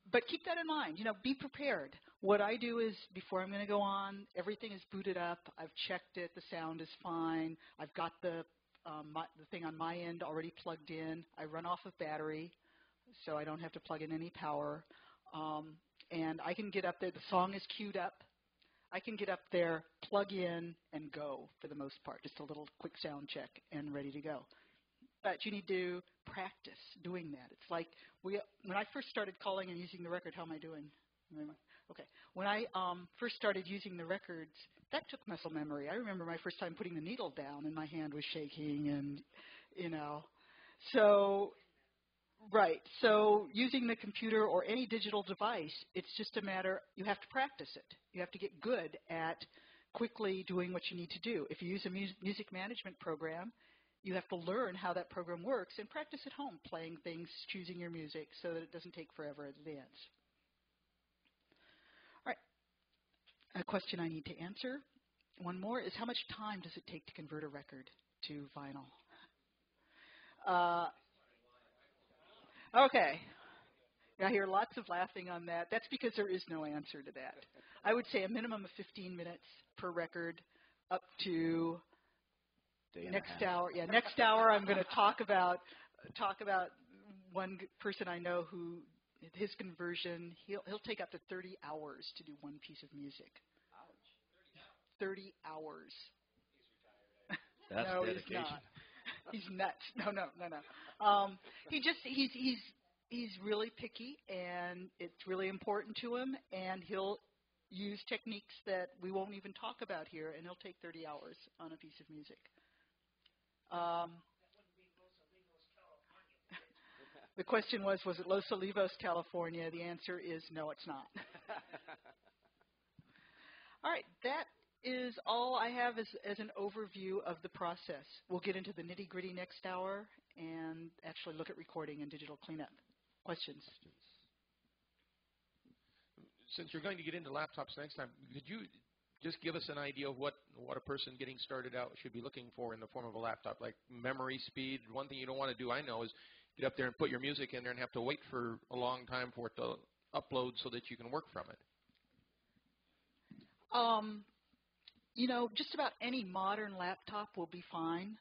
But keep that in mind. Be prepared. What I do is, before I'm going to go on, everything is booted up. I've checked it. The sound is fine. I've got the thing on my end already plugged in. I run off of battery, so I don't have to plug in any power. And I can get up there. The song is queued up. I can get up there, plug in, and go for the most part. Just a little quick sound check and ready to go. But you need to practice doing that. It's like when I first started calling and using the record, how am I doing? Okay. When I first started using the records, that took muscle memory. I remember my first time putting the needle down and my hand was shaking and, So, right. So using the computer or any digital device, it's just a matter, you have to practice it. You have to get good at quickly doing what you need to do. If you use a music management program, you have to learn how that program works and practice at home, playing things, choosing your music so that it doesn't take forever in advance. All right. A question I need to answer, one more, is how much time does it take to convert a record to vinyl? Okay. I hear lots of laughing on that. That's because there is no answer to that. I would say a minimum of 15 minutes per record, up to next hour. Yeah, next hour I'm going to talk about one person I know who his conversion, he'll take up to 30 hours to do one piece of music. Ouch. 30 hours. That's no, dedication. He's not. He's nuts. No. He's really picky, and it's really important to him, and he'll use techniques that we won't even talk about here, and he'll take 30 hours on a piece of music. The question was it Los Olivos, California? The answer is no, it's not. All right, that is all I have as an overview of the process. We'll get into the nitty-gritty next hour and actually look at recording and digital cleanup. Questions? Since you're going to get into laptops next time, could you just give us an idea of what a person getting started out should be looking for in the form of a laptop, like memory speed? One thing you don't want to do, I know, is get up there and put your music in there and have to wait for a long time for it to upload so that you can work from it. Just about any modern laptop will be fine.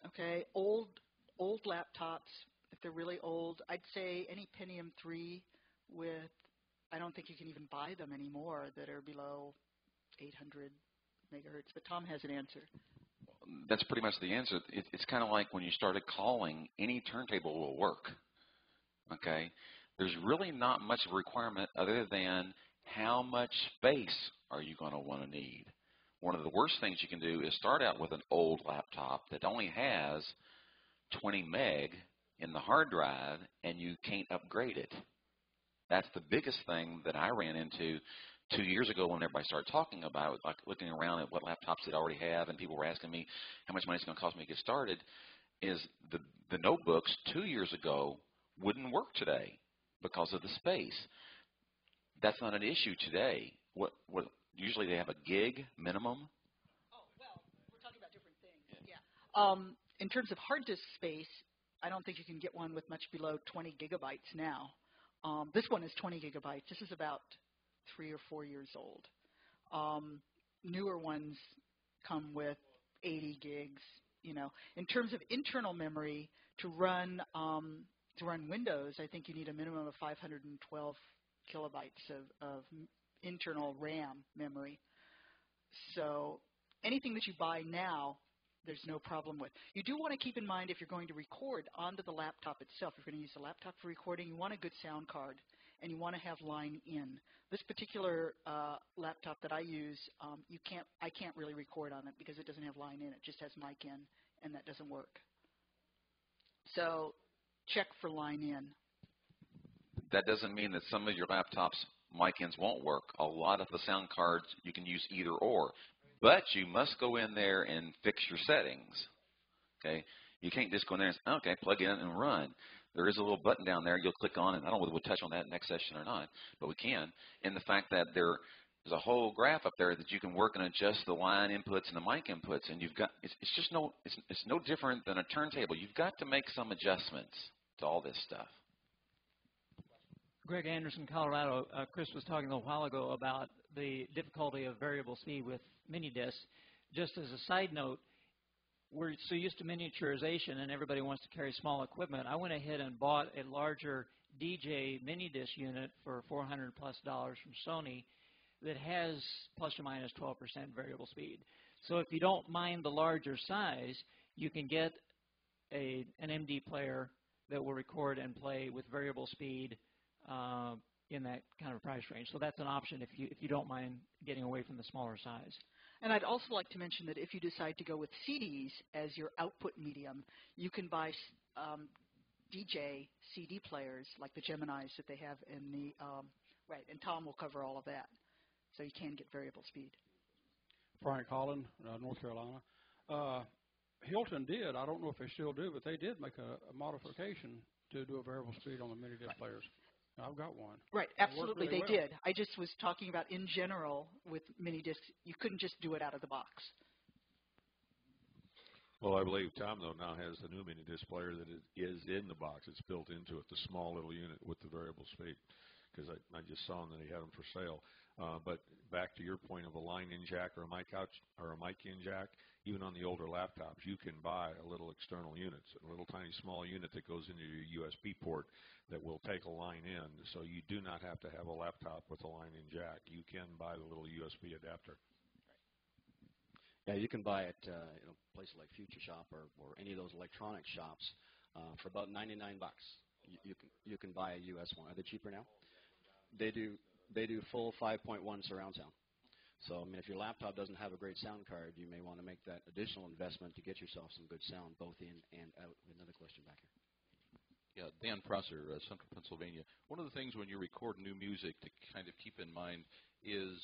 Okay, old laptops, if they're really old, I'd say any Pentium 3 with, I don't think you can even buy them anymore that are below 800 megahertz. But Tom has an answer. That's pretty much the answer. It's kind of like when you started calling, any turntable will work. Okay? There's really not much of a requirement other than how much space are you going to want to need. One of the worst things you can do is start out with an old laptop that only has 20 meg in the hard drive, and you can't upgrade it. That's the biggest thing that I ran into 2 years ago when everybody started talking about it, like looking around at what laptops they already have, and people were asking me how much money it's going to cost me to get started, is the notebooks 2 years ago wouldn't work today because of the space. That's not an issue today. What usually they have a gig minimum. Oh, well, we're talking about different things. Yeah. In terms of hard disk space, I don't think you can get one with much below 20 gigabytes now. This one is 20 gigabytes. This is about 3 or 4 years old. Newer ones come with 80 gigs. In terms of internal memory, to run Windows, I think you need a minimum of 512 kilobytes of internal RAM memory. So anything that you buy now, there's no problem with. You do want to keep in mind, if you're going to record onto the laptop itself, if you're going to use the laptop for recording, you want a good sound card, and you want to have line in. This particular laptop that I use, I can't really record on it because it doesn't have line in. It just has mic in, and that doesn't work. So check for line in. That doesn't mean that some of your laptops' mic ins won't work. A lot of the sound cards, you can use either or. But you must go in there and fix your settings. Okay? You can't just go in there and say, okay, plug in and run. There is a little button down there you'll click on, and I don't know whether we'll touch on that next session or not, but we can. And the fact that there's a whole graph up there that you can work and adjust the line inputs and the mic inputs, and you've got it's no different than a turntable. You've got to make some adjustments to all this stuff. Greg Anderson, Colorado. Chris was talking a little while ago about the difficulty of variable speed with mini discs. Just as a side note, we're so used to miniaturization and everybody wants to carry small equipment. I went ahead and bought a larger DJ mini disc unit for $400+ from Sony that has plus or minus 12% variable speed. So if you don't mind the larger size, you can get an MD player that will record and play with variable speed in that kind of price range. So that's an option if you don't mind getting away from the smaller size. And I'd also like to mention that if you decide to go with CDs as your output medium, you can buy DJ CD players like the Geminis that they have in the right. And Tom will cover all of that, so you can get variable speed. Frank Holland, North Carolina. Hilton did. I don't know if they still do, but they did make a modification to do a variable speed on the mini disc players. I've got one. Right, absolutely, really they did. I just was talking about in general with mini discs, you couldn't just do it out of the box. Well, I believe Tom, though, now has the new mini disc player that is in the box. It's built into it, the small little unit with the variable speed, because I just saw him that he had them for sale. But back to your point of a line-in jack or a mic out or a mic-in jack, even on the older laptops, you can buy a little external unit, a little tiny small unit that goes into your USB port that will take a line in. So you do not have to have a laptop with a line-in jack. You can buy the little USB adapter. Yeah, you can buy it places like Future Shop or any of those electronic shops for about $99. You can buy a US one. Are they cheaper now? They do full 5.1 surround sound. So, I mean, if your laptop doesn't have a great sound card, you may want to make that additional investment to get yourself some good sound, both in and out. Another question back here. Yeah, Dan Prosser, Central Pennsylvania. One of the things when you record new music to kind of keep in mind is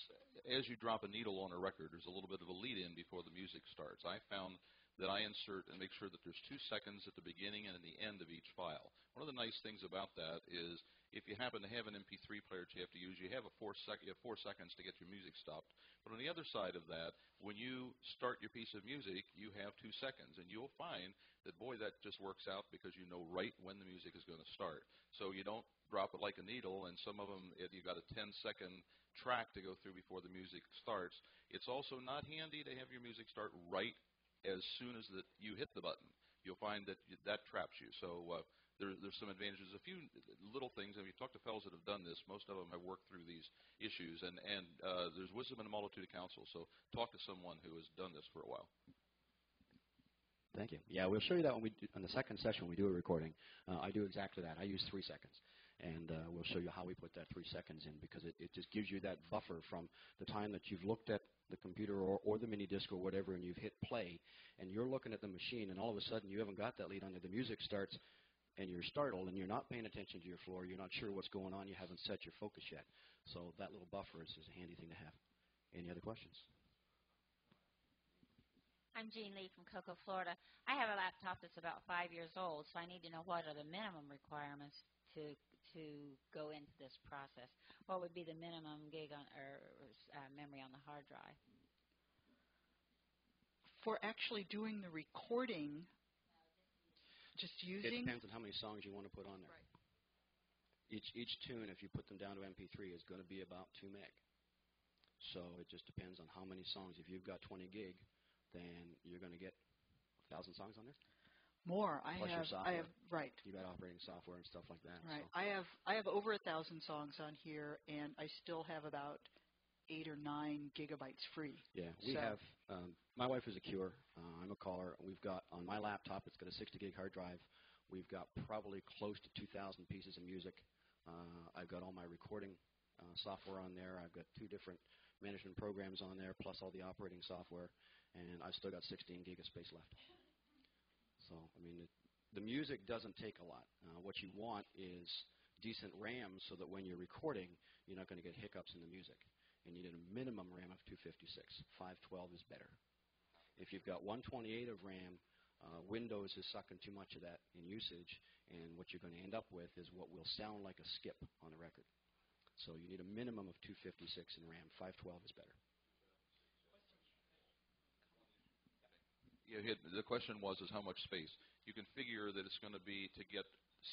as you drop a needle on a record, there's a little bit of a lead-in before the music starts. I found that I insert and make sure that there's 2 seconds at the beginning and at the end of each file. One of the nice things about that is if you happen to have an MP3 player that you have to use, you have 4 seconds to get your music stopped. But on the other side of that, when you start your piece of music, you have 2 seconds. And you'll find that, boy, that just works out because you know right when the music is going to start. So you don't drop it like a needle, and some of them, you've got a 10-second track to go through before the music starts. It's also not handy to have your music start right as soon as you hit the button. You'll find that that traps you. So there's some advantages. A few little things. If you talk to fellows that have done this, most of them have worked through these issues. And there's wisdom in a multitude of counsel. So talk to someone who has done this for a while. Thank you. Yeah, we'll show you that when on the second session when we do a recording. I do exactly that. I use 3 seconds. And we'll show you how we put that 3 seconds in because it just gives you that buffer from the time that you've looked at the computer or the mini disc or whatever and you've hit play and you're looking at the machine and all of a sudden you haven't got that lead on there. The music starts and you're startled and you're not paying attention to your floor. You're not sure what's going on. You haven't set your focus yet. So that little buffer is a handy thing to have. Any other questions? I'm Jean Lee from Cocoa, Florida. I have a laptop that's about 5 years old, so I need to know what are the minimum requirements to go into this process. What would be the minimum gig on or memory on the hard drive? For actually doing the recording, just using? It depends on how many songs you want to put on there. Right. Each tune, if you put them down to MP3, is going to be about 2 meg. So it just depends on how many songs. If you've got 20 gig, then you're going to get 1,000 songs on there. More. Plus I have right. You got operating software and stuff like that. Right. So. I have over 1,000 songs on here, and I still have about 8 or 9 gigabytes free. Yeah, we have. My wife is a Cure. I'm a caller. We've got on my laptop. It's got a 60 gig hard drive. We've got probably close to 2,000 pieces of music. I've got all my recording software on there. I've got 2 different management programs on there, plus all the operating software, and I've still got 16 gig of space left. So, I mean, the music doesn't take a lot. What you want is decent RAM so that when you're recording, you're not going to get hiccups in the music. And you need a minimum RAM of 256. 512 is better. If you've got 128 of RAM, Windows is sucking too much of that in usage, and what you're going to end up with is what will sound like a skip on the record. So you need a minimum of 256 in RAM. 512 is better. Yeah, the question was how much space. You can figure that it's going to be, to get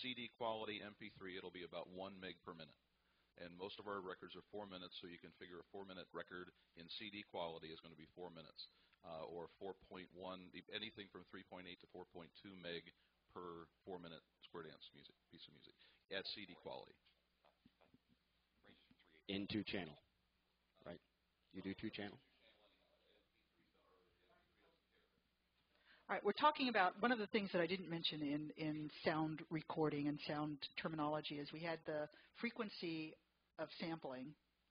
CD quality MP3, it'll be about 1 meg per minute. And most of our records are 4 minutes, so you can figure a 4-minute record in CD quality is going to be 4 minutes, or 4.1, anything from 3.8 to 4.2 meg per 4-minute square dance piece of music at CD quality. In 2-channel, right? You do 2-channel? All right, we're talking about one of the things that I didn't mention in sound recording and sound terminology is we had the frequency of sampling.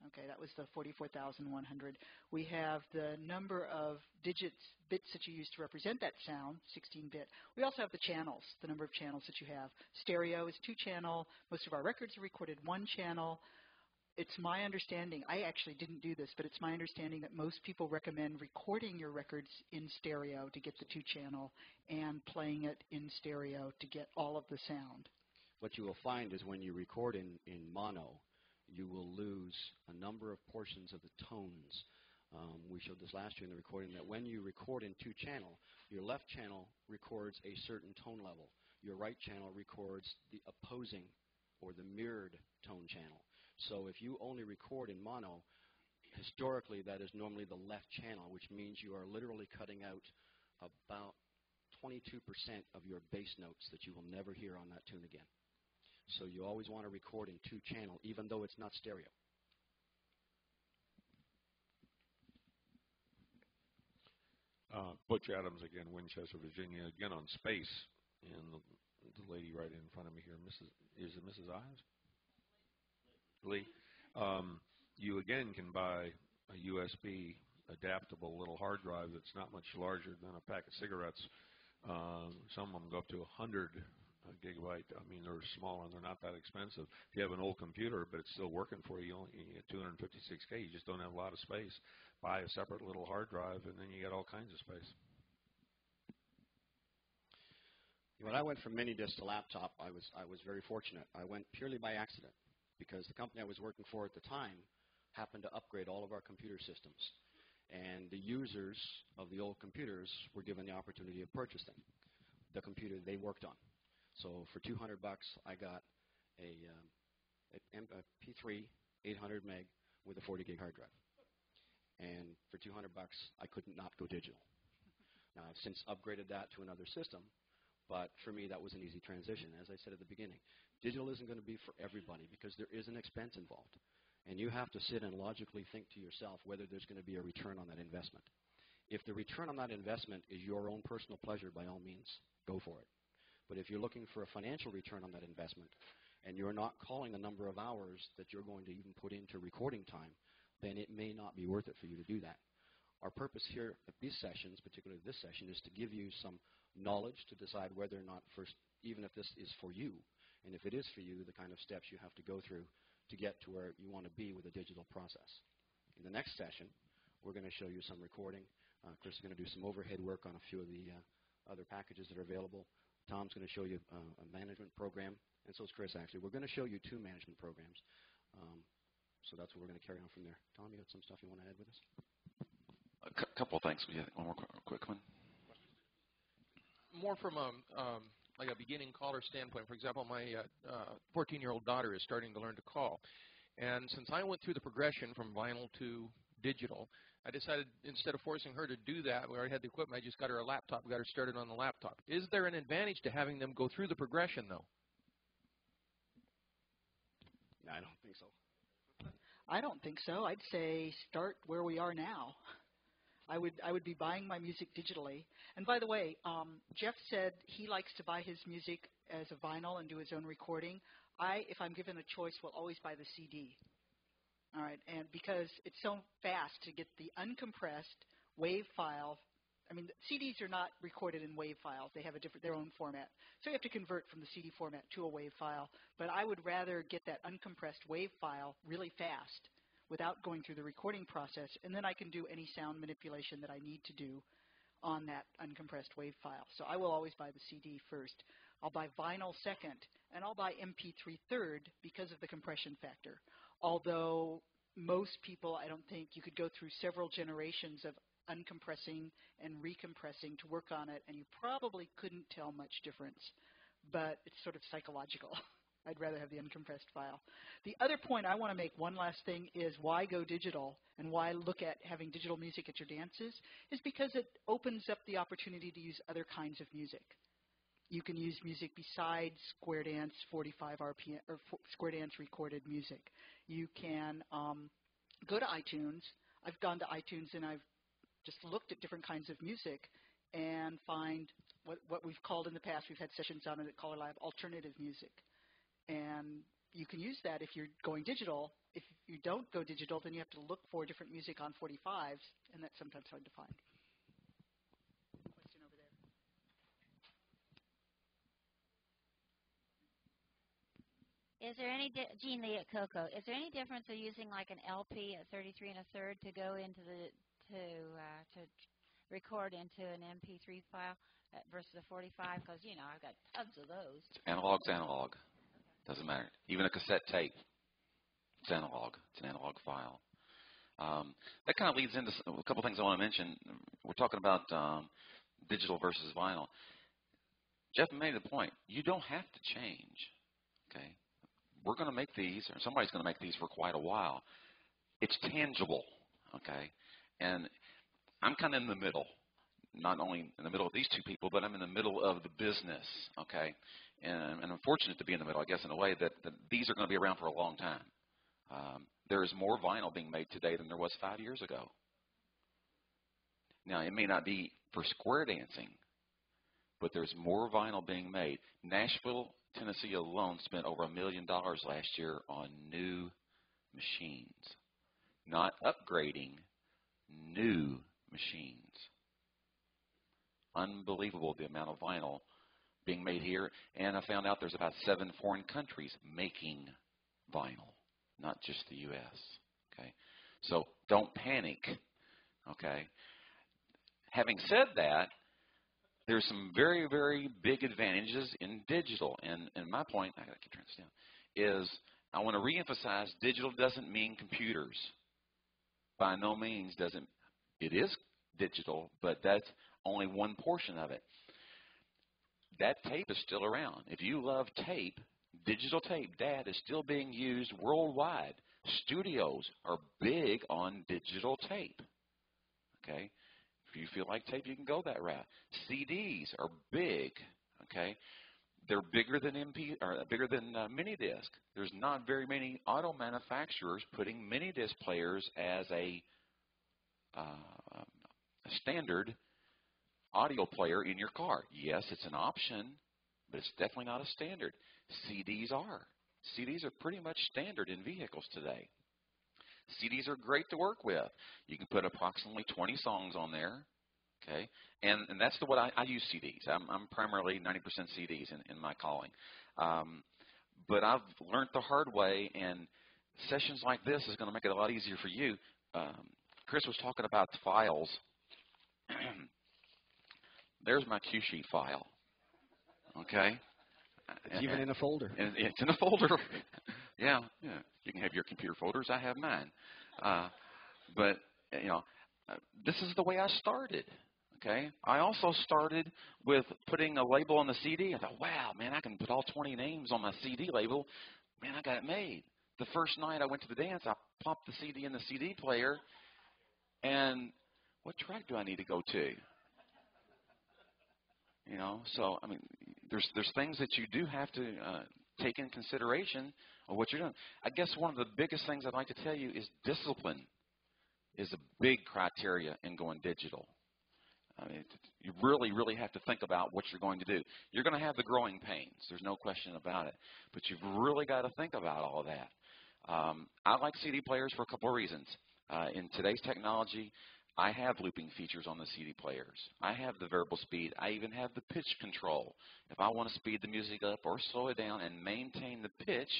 Okay, that was the 44,100. We have the number of bits that you use to represent that sound, 16-bit. We also have the channels, the number of channels that you have. Stereo is 2-channel. Most of our records are recorded 1-channel. It's my understanding, I actually didn't do this, but it's my understanding that most people recommend recording your records in stereo to get the 2-channel and playing it in stereo to get all of the sound. What you will find is when you record in mono, you will lose a number of portions of the tones. We showed this last year in the recording that when you record in 2-channel, your left channel records a certain tone level. Your right channel records the opposing or the mirrored tone channel. So if you only record in mono, historically that is normally the left channel, which means you are literally cutting out about 22% of your bass notes that you will never hear on that tune again. So you always want to record in 2-channel, even though it's not stereo. Butch Adams again, Winchester, Virginia, again on space. And the lady right in front of me here, is it Mrs. Ives? Lee. You again can buy a USB adaptable little hard drive that's not much larger than a pack of cigarettes. Some of them go up to 100 gigabyte. I mean, they're small and they're not that expensive. If you have an old computer but it's still working for you, you get 256K. You just don't have a lot of space. Buy a separate little hard drive and then you get all kinds of space. When I went from mini disc to laptop, I was very fortunate. I went purely by accident, because the company I was working for at the time happened to upgrade all of our computer systems. And the users of the old computers were given the opportunity to purchase them, the computer they worked on. So for $200, I got a P3 800 meg with a 40 gig hard drive. And for $200, I couldn't not go digital. Now, I've since upgraded that to another system, but for me, that was an easy transition. As I said at the beginning, digital isn't going to be for everybody because there is an expense involved. And you have to sit and logically think to yourself whether there's going to be a return on that investment. If the return on that investment is your own personal pleasure, by all means, go for it. But if you're looking for a financial return on that investment and you're not calling the number of hours that you're going to even put into recording time, then it may not be worth it for you to do that. Our purpose here at these sessions, particularly this session, is to give you some knowledge to decide whether or not, first, even if this is for you, and if it is for you, the kind of steps you have to go through to get to where you want to be with a digital process. In the next session, we're going to show you some recording. Chris is going to do some overhead work on a few of the other packages that are available. Tom's going to show you a management program, and so is Chris, actually. We're going to show you 2 management programs. So that's what we're going to carry on from there. Tom, you got some stuff you want to add with us? A couple of things. Yeah, one more quick one. More from like a beginning caller standpoint. For example, my 14-year-old daughter is starting to learn to call. And since I went through the progression from vinyl to digital, I decided instead of forcing her to do that where I had the equipment, I just got her a laptop, got her started on the laptop. Is there an advantage to having them go through the progression, though? I don't think so. I don't think so. I'd say start where we are now. I would be buying my music digitally. And by the way, Jeff said he likes to buy his music as a vinyl and do his own recording. If I'm given a choice, will always buy the CD. All right, and because it's so fast to get the uncompressed WAV file I mean, CDs are not recorded in WAV files. They have their own format. So you have to convert from the CD format to a WAV file. But I would rather get that uncompressed WAV file really fast without going through the recording process, and then I can do any sound manipulation that I need to do on that uncompressed WAV file. So I will always buy the CD first. I'll buy vinyl second, and I'll buy MP3 third because of the compression factor. Although most people, I don't think you could go through several generations of uncompressing and recompressing to work on it, and you probably couldn't tell much difference. But it's sort of psychological. I'd rather have the uncompressed file. The other point I want to make, one last thing, is why go digital and why look at having digital music at your dances is because it opens up the opportunity to use other kinds of music. You can use music besides square dance 45 RPM or square dance recorded music. You can go to iTunes. I've gone to iTunes and I've just looked at different kinds of music and find what we've called in the past, we've had sessions on it at CALLERLAB, alternative music. And you can use that if you're going digital. If you don't go digital, then you have to look for different music on 45s, and that's sometimes hard to find. Question over there. Is there any, Jean Lee at Coco, is there any difference of using like an LP at 33 1/3 to go into the, to record into an MP3 file versus a 45? Because, you know, I've got tons of those. Analog's analog. Doesn't matter. Even a cassette tape, it's analog. It's an analog file. That kind of leads into a couple things I want to mention. We're talking about digital versus vinyl. Jeff made the point. You don't have to change. Okay, we're going to make these, or somebody's going to make these for quite a while. It's tangible. Okay, and I'm kind of in the middle. Not only in the middle of these two people, but I'm in the middle of the business. Okay. And I'm fortunate to be in the middle, I guess, in a way that these are going to be around for a long time. There is more vinyl being made today than there was 5 years ago. Now, it may not be for square dancing, but there's more vinyl being made. Nashville, Tennessee alone spent over $1 million last year on new machines. Not upgrading, new machines. Unbelievable the amount of vinyl being made here, and I found out there's about 7 foreign countries making vinyl, not just the U.S. Okay, so don't panic. Okay. Having said that, there's some very, very big advantages in digital, and my point, I got to keep turning this down, is I want to reemphasize digital doesn't mean computers. By no means doesn't. It is digital, but that's only one portion of it. That tape is still around. If you love tape, digital tape, DAT, is still being used worldwide. Studios are big on digital tape. Okay? If you feel like tape, you can go that route. CDs are big. Okay? They're bigger than mini disc. There's not very many auto manufacturers putting mini disc players as a standard audio player in your car. Yes, it's an option, but it's definitely not a standard. CDs are. CDs are pretty much standard in vehicles today. CDs are great to work with. You can put approximately 20 songs on there. Okay, and that's the way I use CDs. I'm primarily 90% CDs in my calling. But I've learned the hard way, and sessions like this is going to make it a lot easier for you. Chris was talking about the files. There's my cue sheet file. Okay? It's even in a folder. It's in a folder. Yeah. You can have your computer folders. I have mine. But, you know, this is the way I started. Okay? I also started with putting a label on the CD. I thought, wow, man, I can put all 20 names on my CD label. Man, I got it made. The first night I went to the dance, I popped the CD in the CD player. And what track do I need to go to? You know, so, I mean, there's things that you do have to take in consideration of what you're doing. I guess one of the biggest things I'd like to tell you is discipline is a big criteria in going digital. I mean, you really, really have to think about what you're going to do. You're going to have the growing pains. There's no question about it. But you've really got to think about all of that. I like CD players for a couple of reasons. In today's technology, I have looping features on the CD players. I have the variable speed. I even have the pitch control. If I want to speed the music up or slow it down and maintain the pitch,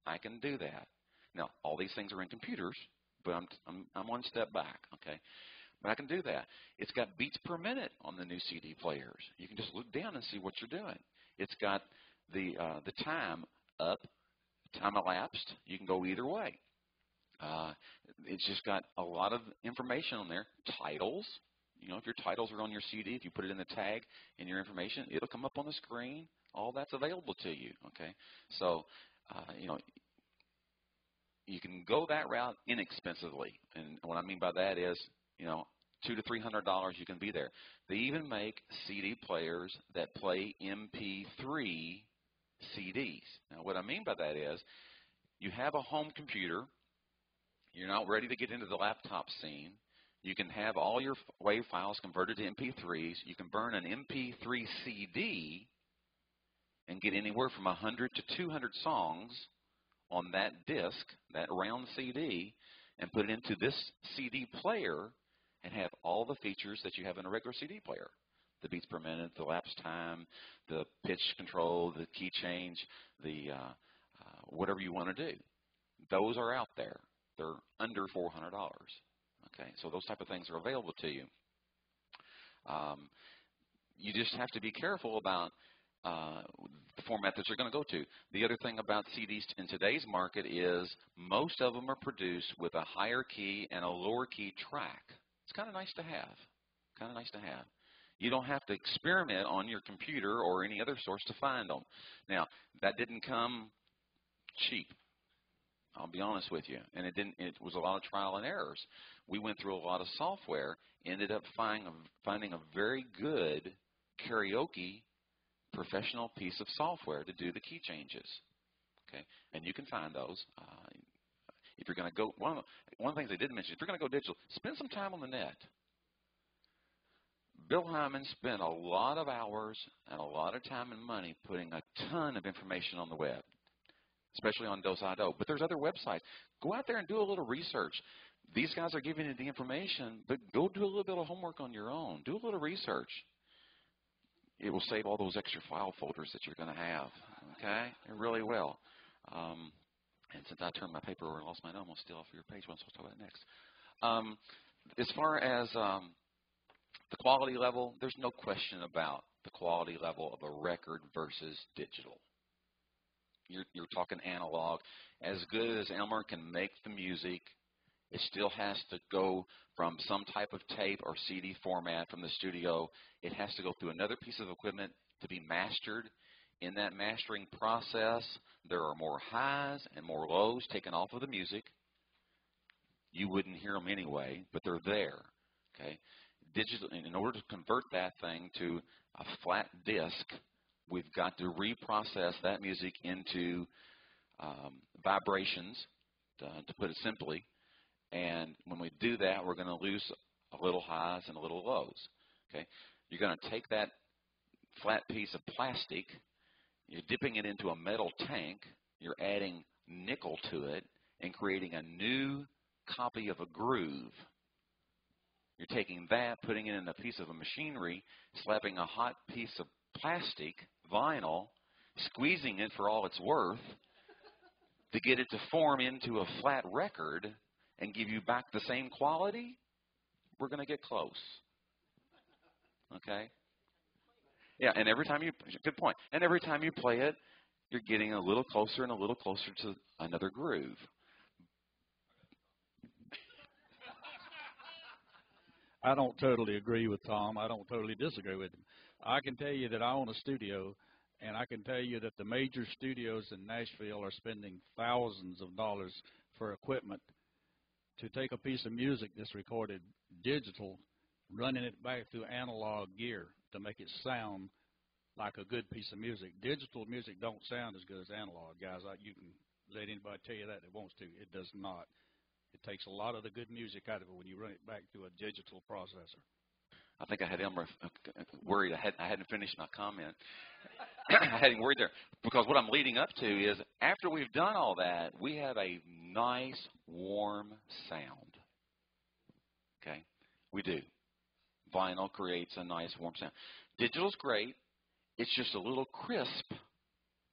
I can do that. Now, all these things are in computers, but I'm one step back, okay? But I can do that. It's got beats per minute on the new CD players. You can just look down and see what you're doing. It's got the time up, time elapsed. You can go either way. It's just got a lot of information on there. Titles. You know, if your titles are on your CD, if you put it in the tag in your information, it'll come up on the screen. All that's available to you, okay? So, you know, you can go that route inexpensively. And what I mean by that is, you know, $200 to $300, you can be there. They even make CD players that play MP3 CDs. Now, what I mean by that is, you have a home computer. You're not ready to get into the laptop scene. You can have all your WAV files converted to MP3s. You can burn an MP3 CD and get anywhere from 100 to 200 songs on that disc, that round CD, and put it into this CD player and have all the features that you have in a regular CD player. The beats per minute, the lapse time, the pitch control, the key change, the whatever you want to do. Those are out there. They're under $400. Okay, so those type of things are available to you. You just have to be careful about the format that you're going to go to. The other thing about CDs in today's market is most of them are produced with a higher key and a lower key track. It's kind of nice to have. Kind of nice to have. You don't have to experiment on your computer or any other source to find them. Now, that didn't come cheap. I'll be honest with you. And it was a lot of trial and errors. We went through a lot of software, ended up finding a very good karaoke professional piece of software to do the key changes. Okay, and you can find those. If you're going to go, one of the things I did mention, if you're going to go digital, spend some time on the net. Bill Hyman spent a lot of hours and a lot of time and money putting a ton of information on the web, especially on Dos-I-Do. But there's other websites. Go out there and do a little research. These guys are giving you the information, but go do a little bit of homework on your own. Do a little research. It will save all those extra file folders that you're going to have. Okay? It really will. And since I turned my paper over and lost my note, I'm going to steal off your page. What I'm supposed to talk about next. As far as the quality level, there's no question about the quality level of a record versus digital. You're talking analog. As good as Elmer can make the music, it still has to go from some type of tape or CD format from the studio. It has to go through another piece of equipment to be mastered. In that mastering process, there are more highs and more lows taken off of the music. You wouldn't hear them anyway, but they're there. Okay? Digital, in order to convert that thing to a flat disc, we've got to reprocess that music into vibrations, to put it simply. And when we do that, we're going to lose a little highs and a little lows. Okay? You're going to take that flat piece of plastic, you're dipping it into a metal tank, you're adding nickel to it, and creating a new copy of a groove. You're taking that, putting it in a piece of a machinery, slapping a hot piece of plastic, vinyl, squeezing it for all it's worth to get it to form into a flat record and give you back the same quality. We're going to get close. Okay? Yeah, and every time good point. And every time you play it, you're getting a little closer and a little closer to another groove. I don't totally agree with Tom. I don't totally disagree with him. I can tell you that I own a studio, and I can tell you that the major studios in Nashville are spending thousands of dollars for equipment to take a piece of music that's recorded digital, running it back through analog gear to make it sound like a good piece of music. Digital music don't sound as good as analog, guys. You can let anybody tell you that wants to. It does not. It takes a lot of the good music out of it when you run it back through a digital processor. I think I had Elmer worried. I hadn't finished my comment. I had him worried there. Because what I'm leading up to is after we've done all that, we have a nice, warm sound. Okay? We do. Vinyl creates a nice warm sound. Digital's great. It's just a little crisp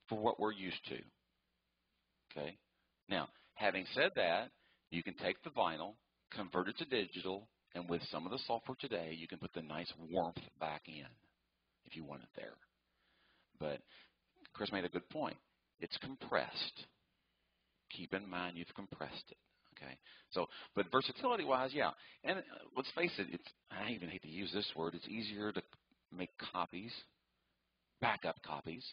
for what we're used to. Okay? Now, having said that, you can take the vinyl, convert it to digital, and with some of the software today, you can put the nice warmth back in if you want it there. But Chris made a good point. It's compressed. Keep in mind you've compressed it. Okay, so, but versatility-wise, yeah. And let's face it, I even hate to use this word, it's easier to make copies, backup copies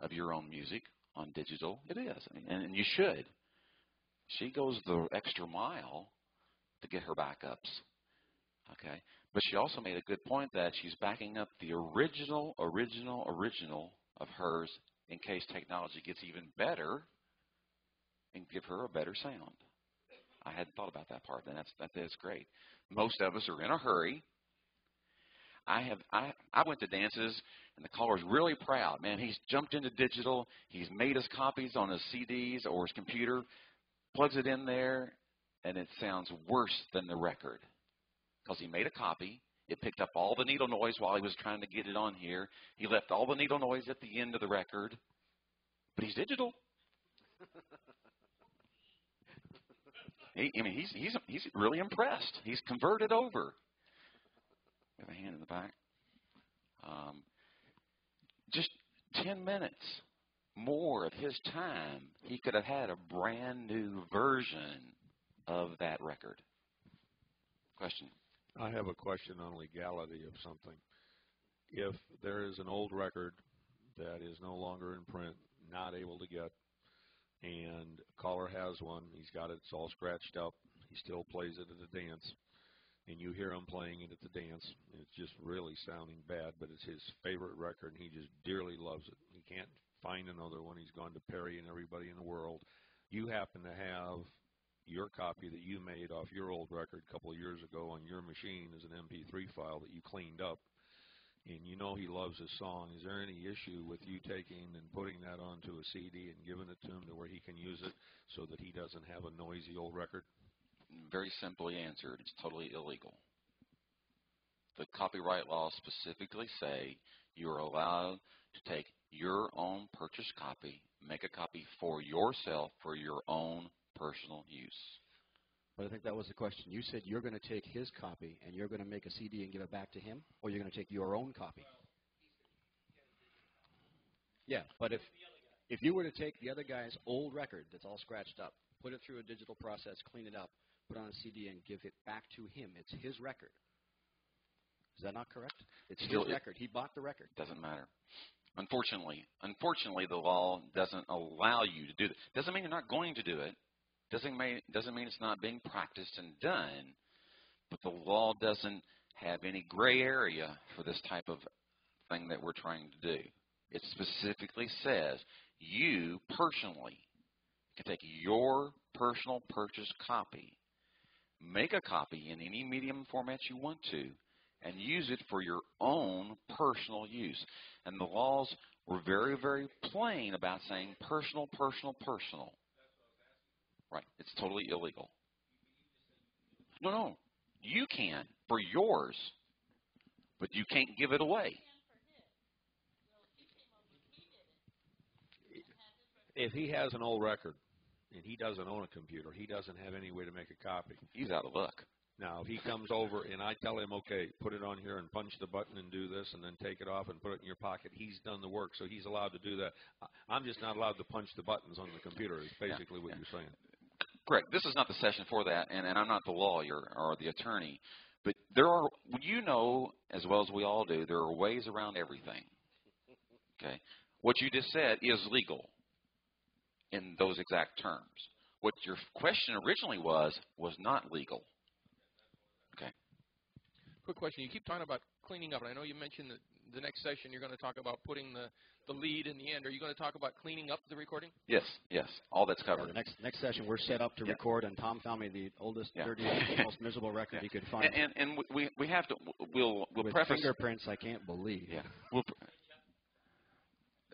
of your own music on digital. It is, and you should. She goes the extra mile to get her backups. Okay, but she also made a good point that she's backing up the original of hers in case technology gets even better and give her a better sound. I hadn't thought about that part, and that's great. Most of us are in a hurry. I went to dances, and the caller's really proud. Man, he's jumped into digital. He's made us copies on his CDs or his computer, plugs it in there, and it sounds worse than the record because he made a copy. It picked up all the needle noise while he was trying to get it on here. He left all the needle noise at the end of the record, but he's digital. He's really impressed. He's converted over. We have a hand in the back. Just 10 minutes more of his time, he could have had a brand new version of that record. Question? I have a question on legality of something. If there is an old record that is no longer in print, not able to get, and a caller has one, he's got it, it's all scratched up, he still plays it at a dance, and you hear him playing it at the dance, and it's just really sounding bad, but it's his favorite record, and he just dearly loves it. He can't find another one. He's gone to Perry and everybody in the world. You happen to have your copy that you made off your old record a couple of years ago on your machine as an MP3 file that you cleaned up, and you know he loves his song. Is there any issue with you taking and putting that onto a CD and giving it to him to where he can use it so that he doesn't have a noisy old record? Very simply answered, it's totally illegal. The copyright laws specifically say you're allowed to take your own purchased copy, make a copy for yourself for your own personal use. But I think that was the question. You said you're going to take his copy and you're going to make a CD and give it back to him, or you're going to take your own copy? Yeah, but if you were to take the other guy's old record that's all scratched up, put it through a digital process, clean it up, put it on a CD and give it back to him, it's his record. Is that not correct? It's his record. He bought the record. Doesn't matter. Unfortunately, the law doesn't allow you to do that. Doesn't mean you're not going to do it. Doesn't mean it's not being practiced and done, but the law doesn't have any gray area for this type of thing that we're trying to do. It specifically says you personally can take your personal purchased copy, make a copy in any medium format you want to, and use it for your own personal use. And the laws were very, very plain about saying personal, personal, personal. Right. It's totally illegal. No. You can for yours, but you can't give it away. If he has an old record and he doesn't own a computer, he doesn't have any way to make a copy. He's out of luck. Now, if he comes over and I tell him, okay, put it on here and punch the button and do this and then take it off and put it in your pocket, he's done the work, so he's allowed to do that. I'm just not allowed to punch the buttons on the computer is basically what you're saying. Correct. This is not the session for that, and I'm not the lawyer or the attorney. But there are, you know as well as we all do, there are ways around everything. Okay? What you just said is legal in those exact terms. What your question originally was not legal. Okay. Quick question. You keep talking about cleaning up, and I know you mentioned that the next session you're going to talk about putting the lead in the end. Are you going to talk about cleaning up the recording? Yes. All that's covered. The next session we're set up to record, and Tom found me the oldest, dirtiest, most miserable record he could find. And we have to, we'll with preface. Fingerprints, I can't believe. Yeah.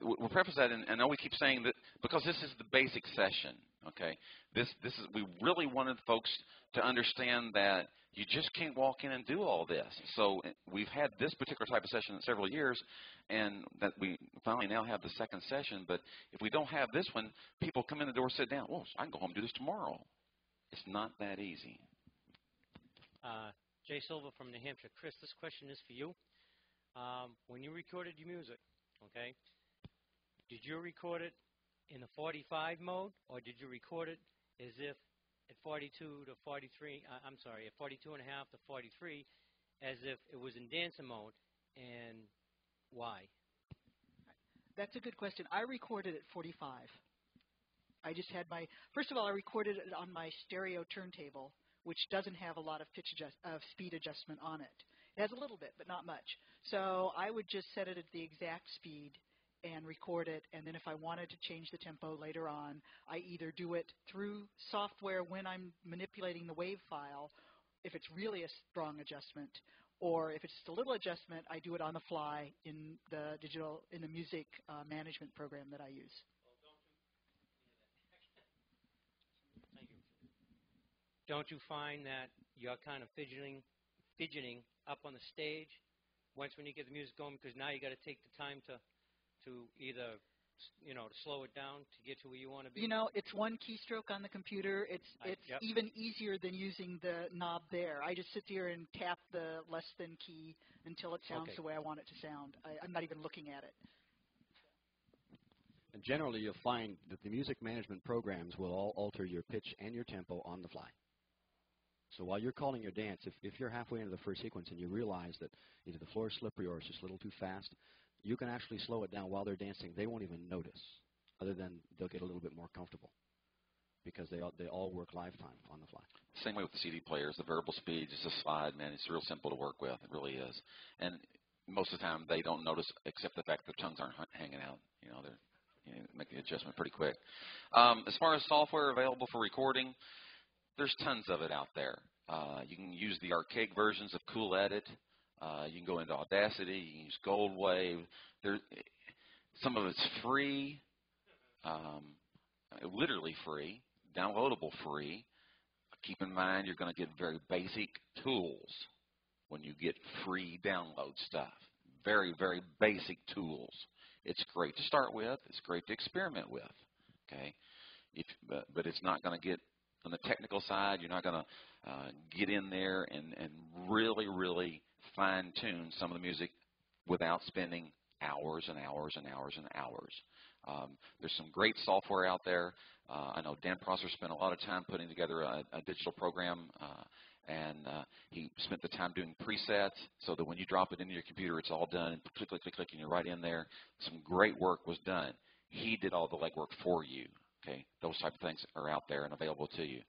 We'll preface that, and I know we keep saying that because this is the basic session. Okay, we really wanted folks to understand that you just can't walk in and do all this. So we've had this particular type of session in several years, and that we finally now have the second session. But if we don't have this one, people come in the door, sit down. Well, I can go home and do this tomorrow. It's not that easy. Jay Silva from New Hampshire. Chris, this question is for you. When you recorded your music, okay, did you record it in the 45 mode, or did you record it as if at 42 to 43, I'm sorry, at 42 and a half to 43, as if it was in dancer mode, and why? That's a good question. I recorded at 45. I just had first of all, I recorded it on my stereo turntable, which doesn't have a lot of speed adjustment on it. It has a little bit, but not much. So I would just set it at the exact speed and record it, and then if I wanted to change the tempo later on, I either do it through software when I'm manipulating the wave file, if it's really a strong adjustment, or if it's just a little adjustment, I do it on the fly in the music management program that I use. Thank you. Don't you find that you're kind of fidgeting up on the stage once when you get the music going, because now you got to take the time to either, to slow it down to get to where you want to be? It's one keystroke on the computer. It's yep. even easier than using the knob there. I just sit here and tap the less than key until it sounds the way I want it to sound. I'm not even looking at it. And generally, you'll find that the music management programs will all alter your pitch and your tempo on the fly. So while you're calling your dance, if you're halfway into the first sequence and you realize that either the floor is slippery or it's just a little too fast, you can actually slow it down while they're dancing. They won't even notice, other than they'll get a little bit more comfortable, because they all work lifetime on the fly. Same way with the CD players. The variable speed, just a slide, man, it's real simple to work with. It really is. And most of the time they don't notice, except the fact that their tongues aren't hanging out. They're make the adjustment pretty quick. As far as software available for recording, there's tons of it out there. You can use the archaic versions of Cool Edit. You can go into Audacity. You can use Goldwave. Some of it's free, literally free, downloadable free. Keep in mind you're going to get very basic tools when you get free download stuff. Very, very basic tools. It's great to start with. It's great to experiment with. Okay, but it's not going to get on the technical side. You're not going to get in there and really, really fine-tune some of the music without spending hours and hours and hours and hours. There's some great software out there. I know Dan Prosser spent a lot of time putting together a digital program, and he spent the time doing presets so that when you drop it into your computer, it's all done. Click, click, click, click, and you're right in there. Some great work was done. He did all the legwork for you. Okay, those type of things are out there and available to you.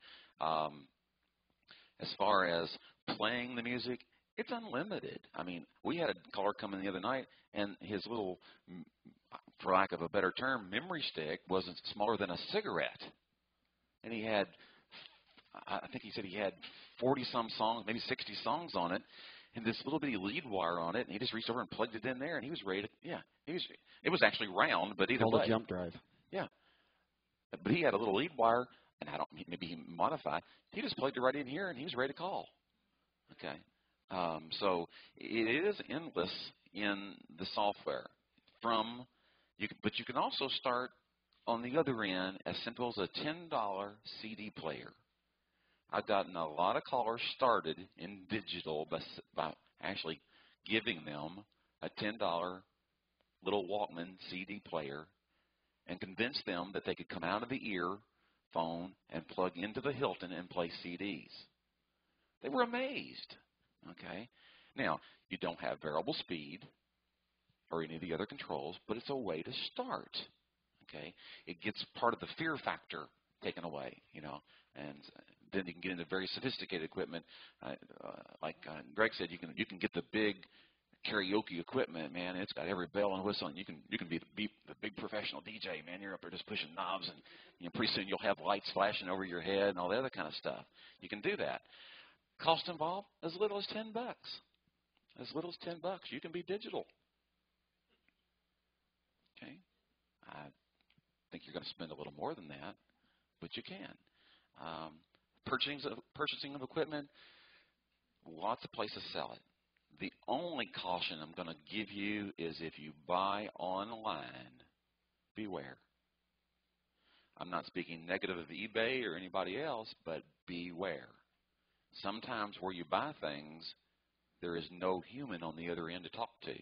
As far as playing the music, it's unlimited. I mean, we had a caller come in the other night, and his little, for lack of a better term, memory stick wasn't smaller than a cigarette. And he had, I think he said he had 40-some songs, maybe 60 songs on it, and this little bitty lead wire on it, and he just reached over and plugged it in there, and he was ready to, it was actually round, but either way. Called a jump drive. Yeah. But he had a little lead wire, and maybe he modified. He just plugged it right in here, and he was ready to call. Okay. So it is endless in the software. But you can also start on the other end as simple as a $10 CD player. I've gotten a lot of callers started in digital by actually giving them a $10 little Walkman CD player and convince them that they could come out of the earphone and plug into the Hilton and play CDs. They were amazed. Okay. Now, you don't have variable speed or any of the other controls, but it's a way to start. Okay. It gets part of the fear factor taken away, and then you can get into very sophisticated equipment. Like Greg said, you can get the big karaoke equipment, man. It's got every bell and whistle, and you can be the big professional DJ, man. You're up there just pushing knobs, and pretty soon you'll have lights flashing over your head and all the other kind of stuff. You can do that. Cost involved as little as $10. As little as $10, you can be digital. Okay, I think you're going to spend a little more than that, but you can. Purchasing of equipment, lots of places sell it. The only caution I'm going to give you is if you buy online, beware. I'm not speaking negative of eBay or anybody else, but beware. Sometimes where you buy things, there is no human on the other end to talk to.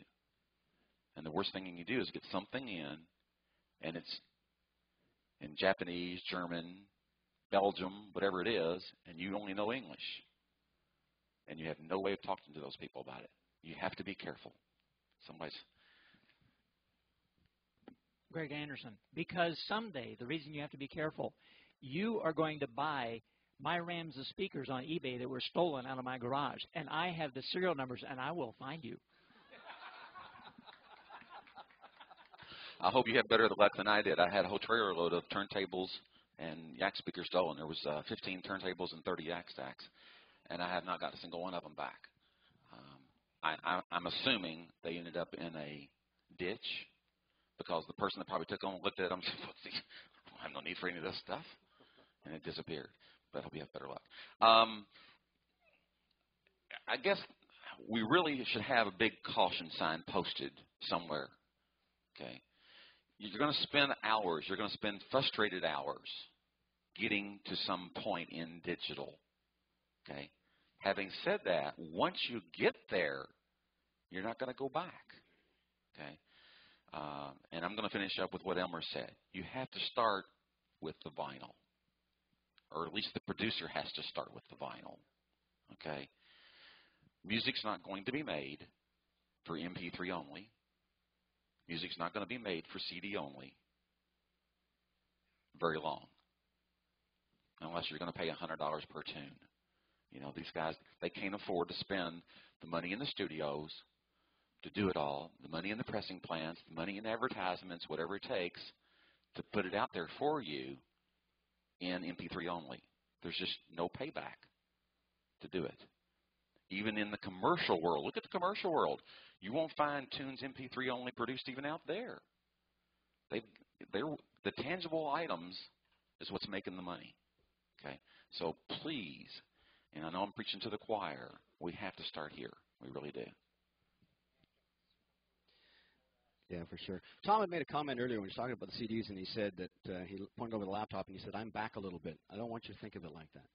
And the worst thing you can do is get something in, and it's in Japanese, German, Belgium, whatever it is, and you only know English. And you have no way of talking to those people about it. You have to be careful. Somebody's... Greg Anderson, because someday, the reason you have to be careful, you are going to buy my Rams of speakers on eBay that were stolen out of my garage, and I have the serial numbers, and I will find you. I hope you had better luck than I did. I had a whole trailer load of turntables and yak speakers stolen. There was 15 turntables and 30 yak stacks, and I have not got a single one of them back. I'm assuming they ended up in a ditch, because the person that probably took them looked at them and said, I have no need for any of this stuff, and it disappeared. But I hope you have better luck. I guess we really should have a big caution sign posted somewhere. Okay, you're going to spend hours, you're going to spend frustrated hours getting to some point in digital. Okay, having said that, once you get there, you're not going to go back. Okay. And I'm going to finish up with what Elmer said. You have to start with the vinyl, or at least the producer has to start with the vinyl. Okay? Music's not going to be made for MP3 only. Music's not going to be made for CD only very long, unless you're going to pay $100 per tune. You know, these guys, they can't afford to spend the money in the studios to do it all, the money in the pressing plants, the money in advertisements, whatever it takes to put it out there for you in MP3 only. There's just no payback to do it. Even in the commercial world, look at the commercial world. You won't find tunes MP3 only produced even out there. The tangible items is what's making the money. Okay, so please, and I know I'm preaching to the choir, we have to start here. We really do. Yeah, for sure. Tom had made a comment earlier when he was talking about the CDs, and he said that he pointed over the laptop and he said, I'm back a little bit. I don't want you to think of it like that.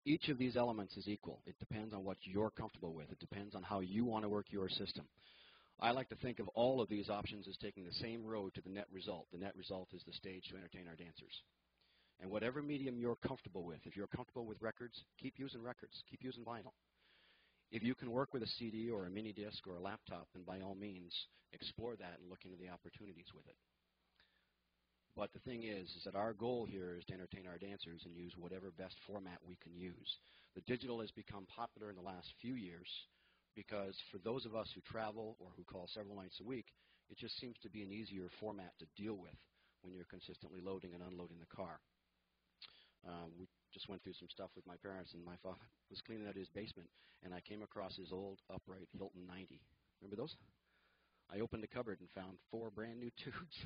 Each of these elements is equal. It depends on what you're comfortable with. It depends on how you want to work your system. I like to think of all of these options as taking the same road to the net result. The net result is the stage to entertain our dancers. And whatever medium you're comfortable with, if you're comfortable with records, keep using records. Keep using vinyl. If you can work with a CD or a mini disc or a laptop, then by all means, explore that and look into the opportunities with it. But the thing is that our goal here is to entertain our dancers and use whatever best format we can use. The digital has become popular in the last few years because for those of us who travel or who call several nights a week, it just seems to be an easier format to deal with when you're consistently loading and unloading the car. We just went through some stuff with my parents, and my father was cleaning out his basement, and I came across his old upright Hilton 90. Remember those? I opened the cupboard and found 4 brand new tubes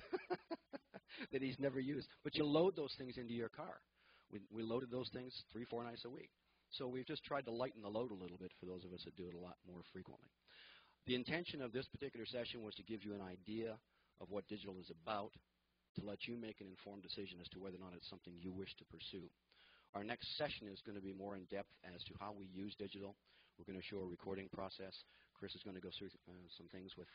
that he's never used. But you load those things into your car. We loaded those things 3-4 nights a week. So we've just tried to lighten the load a little bit for those of us that do it a lot more frequently. The intention of this particular session was to give you an idea of what digital is about, to let you make an informed decision as to whether or not it's something you wish to pursue. Our next session is going to be more in depth as to how we use digital. We're going to show a recording process. Chris is going to go through some things with,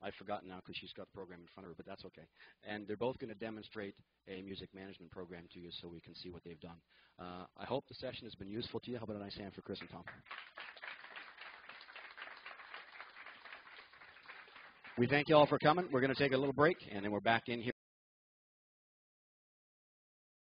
I've forgotten now because she's got the program in front of her, but that's okay. And they're both going to demonstrate a music management program to you so we can see what they've done. I hope the session has been useful to you. How about a nice hand for Chris and Tom? We thank you all for coming. We're going to take a little break, and then we're back in here.